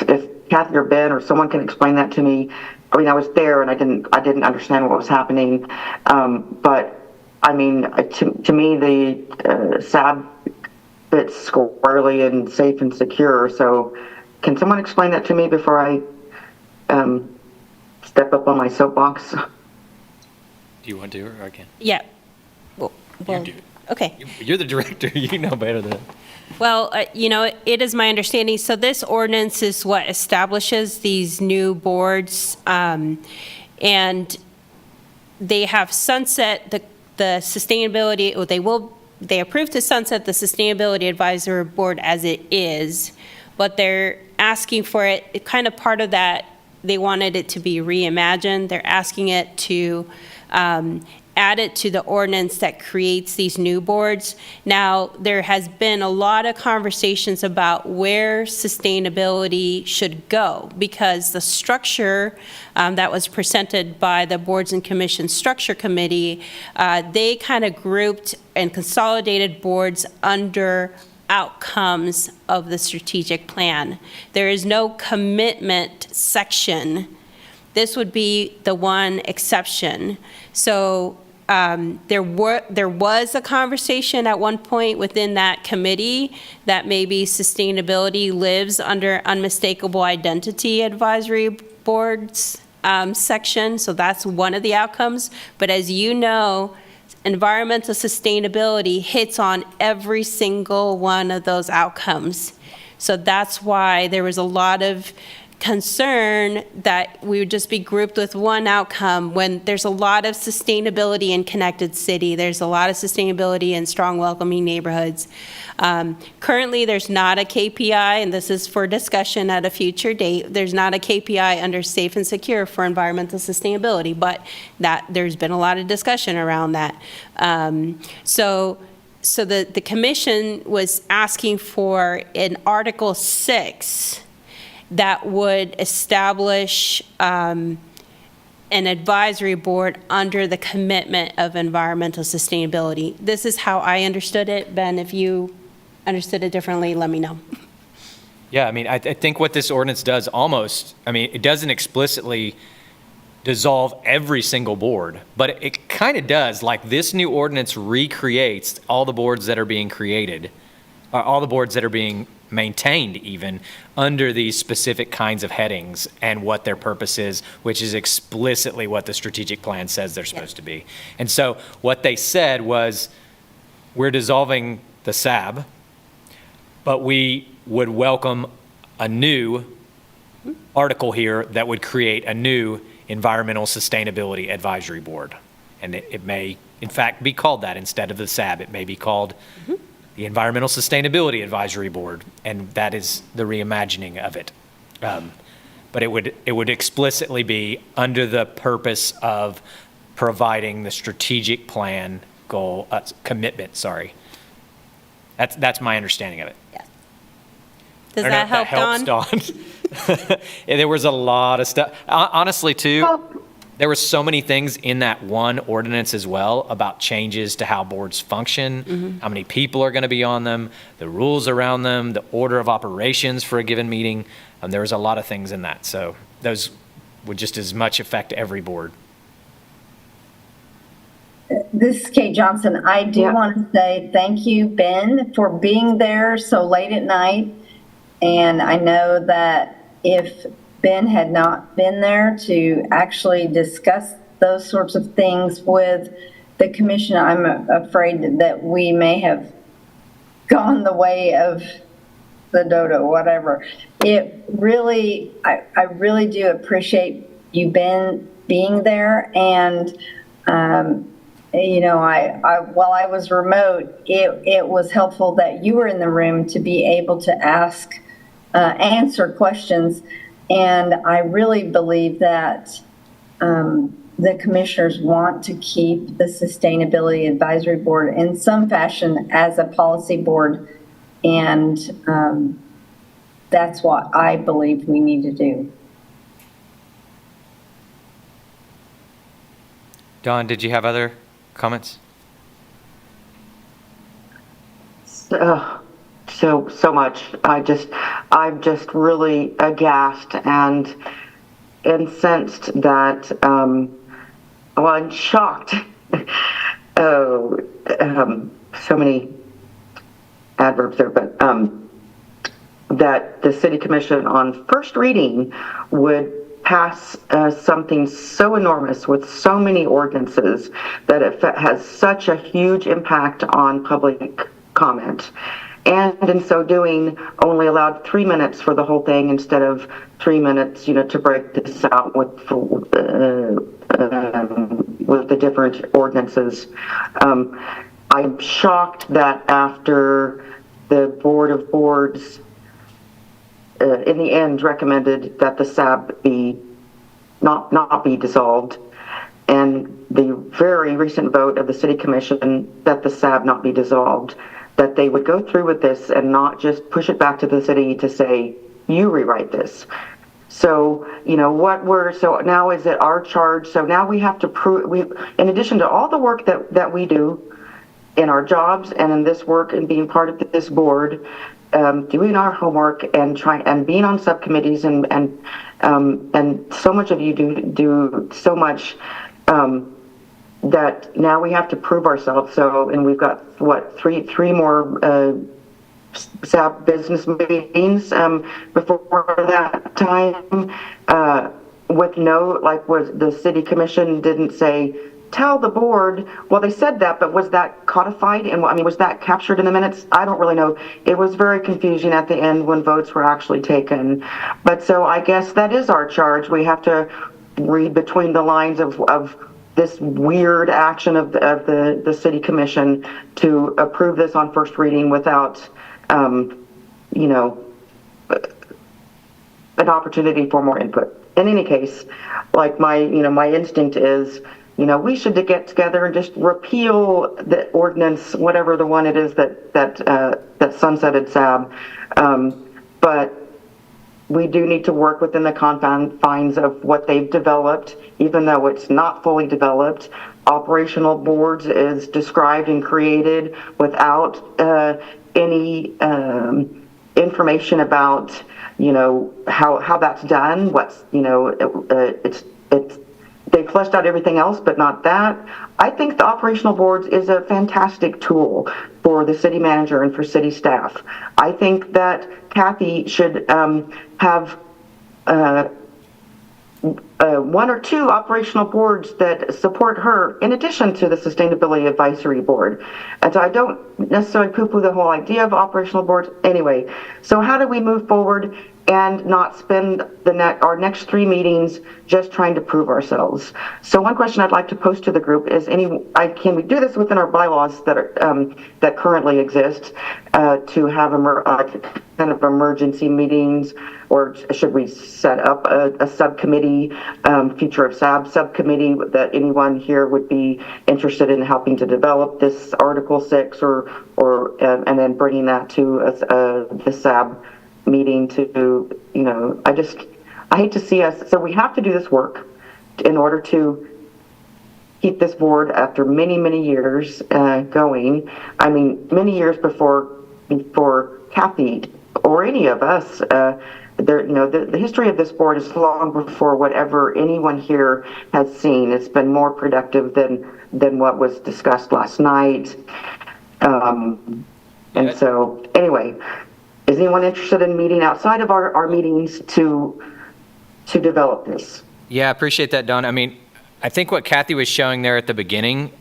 If Kathy or Ben or someone can explain that to me. I mean, I was there and I didn't understand what was happening, but I mean, to me, the SAB fits squarely and safe and secure. So, can someone explain that to me before I step up on my soapbox? Do you want to, or I can? Yeah. Well, You do. Okay. You're the director. You know better than. Well, it is my understanding, so this ordinance is what establishes these new boards, and they have sunset the sustainability, or they approved to sunset the Sustainability Advisory Board as it is, but they're asking for it kind of part of that, they wanted it to be reimagined. They're asking it to add it to the ordinance that creates these new boards. Now, there has been a lot of conversations about where sustainability should go, because the structure that was presented by the Boards and Commissions Structure Committee, they kind of grouped and consolidated boards under outcomes of the strategic plan. There is no commitment section. This would be the one exception. So there was a conversation at one point within that committee that maybe sustainability lives under unmistakable identity advisory boards section, so that's one of the outcomes. But as you know, environmental sustainability hits on every single one of those outcomes. So that's why there was a lot of concern that we would just be grouped with one outcome when there's a lot of sustainability in connected city. There's a lot of sustainability in strong welcoming neighborhoods. Currently, there's not a KPI, and this is for discussion at a future date. There's not a KPI under safe and secure for environmental sustainability, but that there's been a lot of discussion around that. So the commission was asking for an Article 6 that would establish an advisory board under the commitment of environmental sustainability. This is how I understood it. Ben, if you understood it differently, let me know. Yeah, I mean, I think what this ordinance does it doesn't explicitly dissolve every single board, but it kind of does. Like, this new ordinance recreates all the boards that are being created, all the boards that are being maintained even under these specific kinds of headings and what their purpose is, which is explicitly what the strategic plan says they're supposed to be. And so what they said was, we're dissolving the SAB, but we would welcome a new article here that would create a new environmental sustainability advisory board. And it may, in fact, be called that instead of the SAB. It may be called the Environmental Sustainability Advisory Board, and that is the reimagining of it. But it would explicitly be under the purpose of providing the strategic plan goal, commitment, sorry. That's my understanding of it. Yes. Does that help, Dawn? There was a lot of stuff. Honestly, too, there were so many things in that one ordinance as well about changes to how boards function, how many people are going to be on them, the rules around them, the order of operations for a given meeting. There was a lot of things in that. So those would just as much affect every board. This is Kate Johnson. I do want to say thank you, Ben, for being there so late at night. And I know that if Ben had not been there to actually discuss those sorts of things with the commission, I'm afraid that we may have gone the way of the dodo, whatever. It really, I really do appreciate you, Ben, being there. And, you know, while I was remote, it was helpful that you were in the room to be able to answer questions. And I really believe that the commissioners want to keep the Sustainability Advisory Board in some fashion as a policy board. And that's what I believe we need to do. Dawn, did you have other comments? So much. I'm just really aghast and incensed that, I'm shocked. So many adverbs there, but that the City Commission on first reading would pass something so enormous with so many ordinances that it has such a huge impact on public comment. And in so doing, only allowed 3 minutes for the whole thing instead of 3 minutes, to break this out with the different ordinances. I'm shocked that after the Board of Boards, in the end, recommended that the SAB not be dissolved, and the very recent vote of the City Commission that the SAB not be dissolved, that they would go through with this and not just push it back to the city to say, you rewrite this. So, so now is it our charge? So now we have to prove, in addition to all the work that we do in our jobs and in this work and being part of this board, doing our homework and being on subcommittees and so much of you do so much that now we have to prove ourselves. So, and we've got what, three more SAB business meetings before that time, with no, like, was the city commission didn't say, tell the board. Well, they said that, but was that codified? And I mean, was that captured in the minutes? I don't really know. It was very confusing at the end when votes were actually taken. But so I guess that is our charge. We have to read between the lines of this weird action of the city commission to approve this on first reading without, you know, an opportunity for more input. In any case, like my instinct is, we should get together and just repeal the ordinance, whatever the one it is that sunsetted SAB. But we do need to work within the confines of what they've developed, even though it's not fully developed. Operational boards is described and created without any information about, how that's done. What's, they fleshed out everything else, but not that. I think the operational boards is a fantastic tool for the city manager and for city staff. I think that Kathy should have one or two operational boards that support her in addition to the Sustainability Advisory Board. And so I don't necessarily poo-poo the whole idea of operational boards anyway. So how do we move forward and not spend our next 3 meetings just trying to prove ourselves? So one question I'd like to pose to the group is, can we do this within our bylaws that are that currently exist, to have kind of emergency meetings, or should we set up a subcommittee, future of SAB subcommittee, that anyone here would be interested in helping to develop this Article 6, or and then bringing that to the SAB meeting to, I hate to see us, so we have to do this work in order to keep this board after many, many years going. I mean, many years before Kathy or any of us. The history of this board is long before whatever anyone here has seen. It's been more productive than what was discussed last night. And so, anyway, is anyone interested in meeting outside of our meetings to develop this? Yeah, I appreciate that, Dawn. I mean, I think what Kathy was showing there at the beginning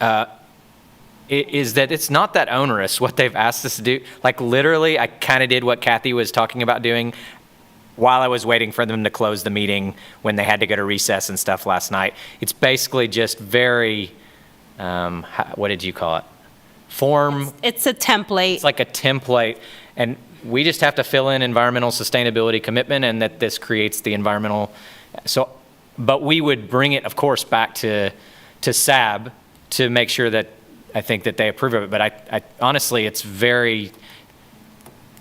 is that it's not that onerous what they've asked us to do. Like, literally, I kind of did what Kathy was talking about doing while I was waiting for them to close the meeting when they had to go to recess and stuff last night. It's basically just very, what did you call it? Form. It's a template. It's like a template. And we just have to fill in environmental sustainability commitment, and that this creates the environmental. So, but we would bring it, of course, back to SAB to make sure that I think that they approve of it. But I honestly,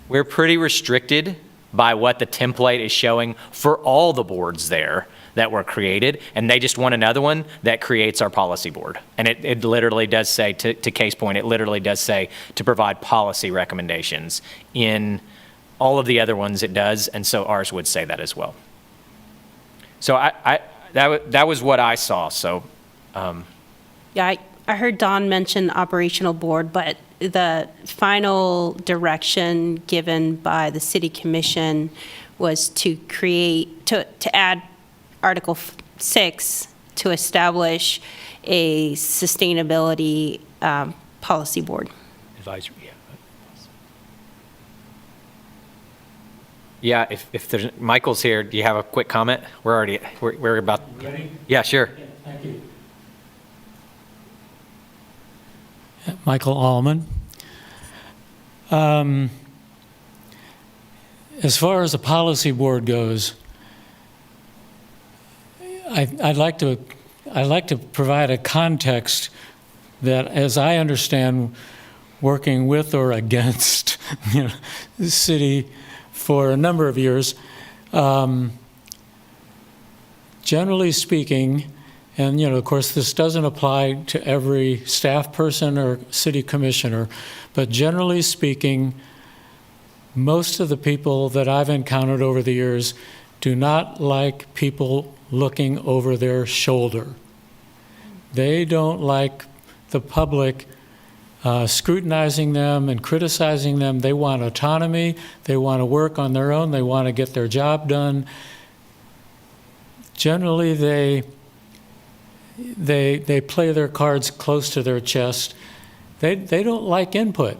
we're pretty restricted by what the template is showing for all the boards there that were created, and they just want another one that creates our policy board. And it literally does say, to case point, it literally does say to provide policy recommendations. In all of the other ones it does, and so ours would say that as well. So that was what I saw. So Yeah, I heard Dawn mention operational board, but the final direction given by the city commission was to add Article 6 to establish a sustainability policy board. Advisory, yeah. Yeah, if there's, Michael's here, do you have a quick comment? We're about. Ready? Yeah, sure. Yeah, thank you. Michael Allman. As far as the policy board goes, I'd like to provide a context that, as I understand, working with or against the city for a number of years, generally speaking, and of course this doesn't apply to every staff person or city commissioner, but generally speaking, most of the people that I've encountered over the years do not like people looking over their shoulder. They don't like the public scrutinizing them and criticizing them. They want autonomy. They want to work on their own. They want to get their job done. Generally, they play their cards close to their chest. They don't like input.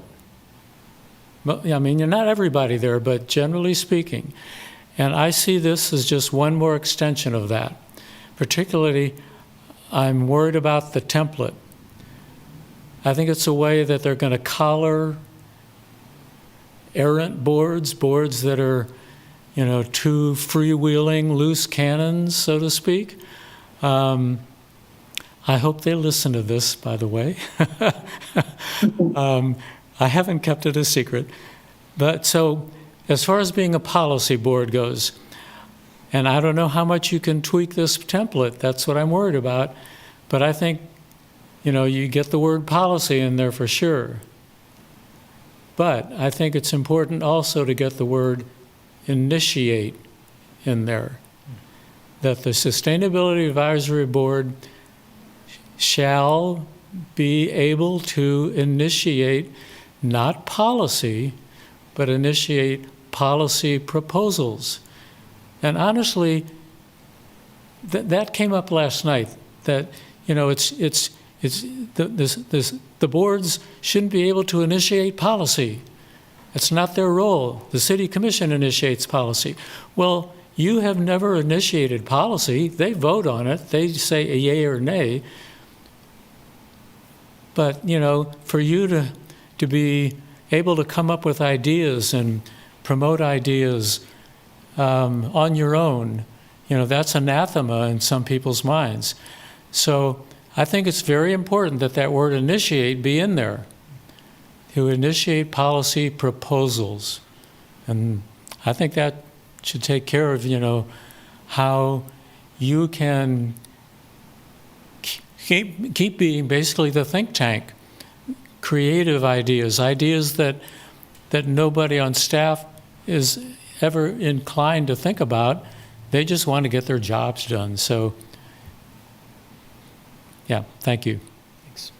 I mean, you're not everybody there, but generally speaking. And I see this as just one more extension of that. Particularly, I'm worried about the template. I think it's a way that they're going to collar errant boards that are, too freewheeling, loose cannons, so to speak. I hope they listen to this, by the way. I haven't kept it a secret. But so, as far as being a policy board goes, and I don't know how much you can tweak this template, that's what I'm worried about, but I think, you get the word policy in there for sure. But I think it's important also to get the word initiate in there, that the Sustainability Advisory Board shall be able to initiate not policy, but initiate policy proposals. And honestly, that came up last night, that, the boards shouldn't be able to initiate policy. It's not their role. The city commission initiates policy. Well, you have never initiated policy. They vote on it. They say a yay or nay. But, for you to be able to come up with ideas and promote ideas on your own, that's anathema in some people's minds. So I think it's very important that that word initiate be in there, to initiate policy proposals. And I think that should take care of, how you can keep being basically the think tank, creative ideas that nobody on staff is ever inclined to think about. They just want to get their jobs done. So, yeah, thank you. Thanks.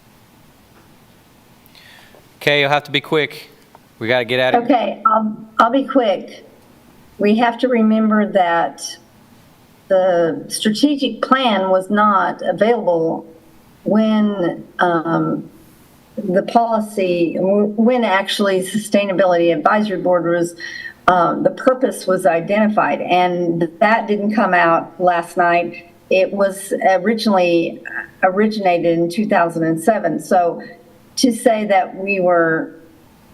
Okay, you'll have to be quick. We got to get out of here. Okay, I'll be quick. We have to remember that the strategic plan was not available when the policy, when actually Sustainability Advisory Board was, the purpose was identified, and that didn't come out last night. It was originally originated in 2007. So to say that we were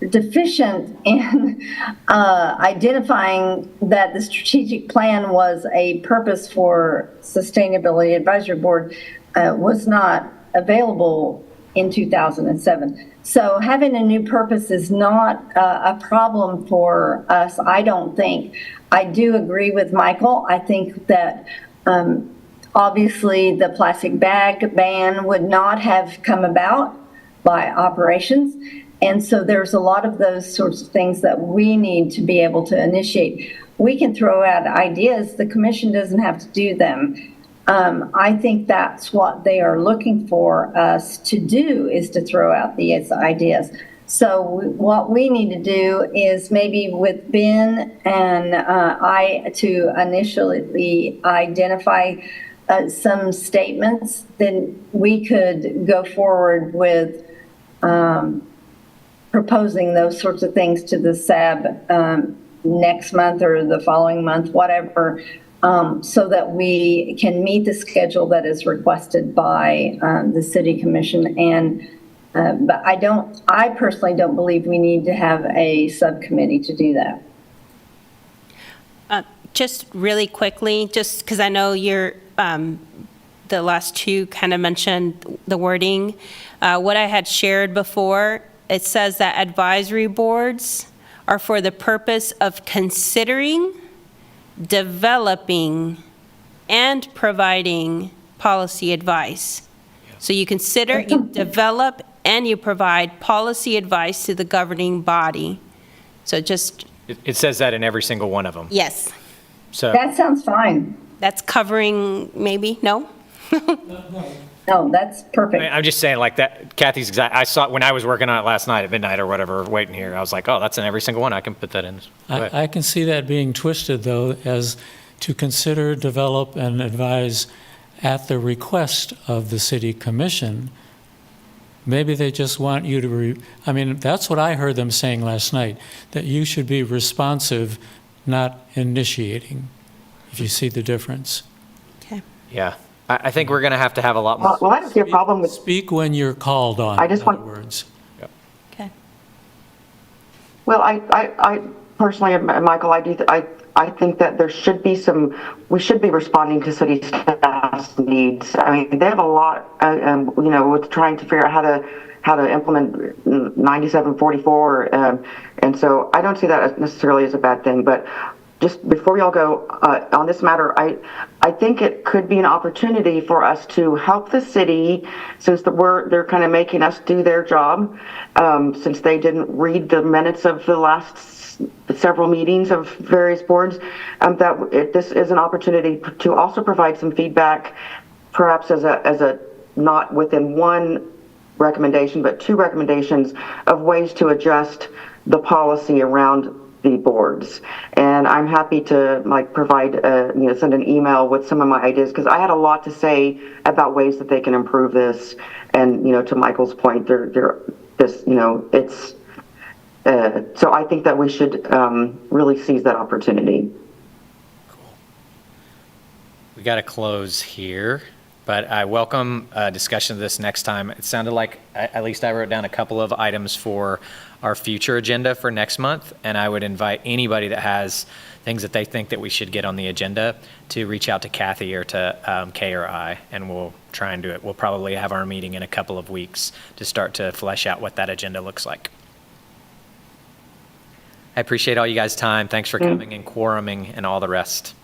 deficient in identifying that the strategic plan was a purpose for Sustainability Advisory Board was not available in 2007. So having a new purpose is not a problem for us, I don't think. I do agree with Michael. I think that obviously the plastic bag ban would not have come about by operations. And so there's a lot of those sorts of things that we need to be able to initiate. We can throw out ideas. The commission doesn't have to do them. I think that's what they are looking for us to do, is to throw out these ideas. So what we need to do is maybe with Ben and I to initially identify some statements, then we could go forward with proposing those sorts of things to the SAB next month or the following month, whatever, so that we can meet the schedule that is requested by the City Commission. And but I personally don't believe we need to have a subcommittee to do that. Just really quickly, just because I know you're, the last two kind of mentioned the wording. What I had shared before, it says that advisory boards are for the purpose of considering, developing, and providing policy advice. So you consider, you develop, and you provide policy advice to the governing body. So just... It says that in every single one of them. Yes. So That sounds fine. That's covering, maybe, no? No, that's perfect. I'm just saying like that, Kathy's exact, I saw it when I was working on it last night at midnight or whatever, waiting here. I was like, oh, that's in every single one. I can put that in. Go ahead. I can see that being twisted, though, as to consider, develop, and advise at the request of the city commission. Maybe they just want you to, I mean, that's what I heard them saying last night, that you should be responsive, not initiating, if you see the difference. Okay. Yeah. I think we're going to have a lot more. Well, I don't see a problem with, Speak when you're called on, I just in want- other words. Okay. well, I personally, Michael, I think that there should be we should be responding to city staff's needs. I mean, they have a lot, with trying to figure out how to implement 9744, and so I don't see that necessarily as a bad thing. But just before y'all go on this matter, I think it could be an opportunity for us to help the city, since they're kind of making us do their job, since they didn't read the minutes of the last several meetings of various boards, this is an opportunity to also provide some feedback, perhaps as a not within one recommendation, but two recommendations of ways to adjust the policy around the boards. And I'm happy to provide, send an email with some of my ideas, because I had a lot to say about ways that they can improve this. And, to Michael's point, it's, so I think that we should really seize that opportunity. We got to close here, but I welcome discussion of this next time. It sounded like, at least I wrote down a couple of items for our future agenda for next month, and I would invite anybody that has things that they think that we should get on the agenda to reach out to Kathy or to Kay or I, and we'll try and do it. We'll probably have our meeting in a couple of weeks to start to flesh out what that agenda looks like. I appreciate all you guys' time. Thanks for coming and quoruming and all the rest.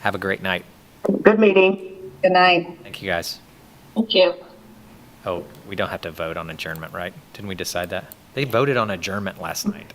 Have a great night. Good meeting. Good night. Thank you, guys. Thank you. Oh, we don't have to vote on adjournment, right? Didn't we decide that? They voted on adjournment last night.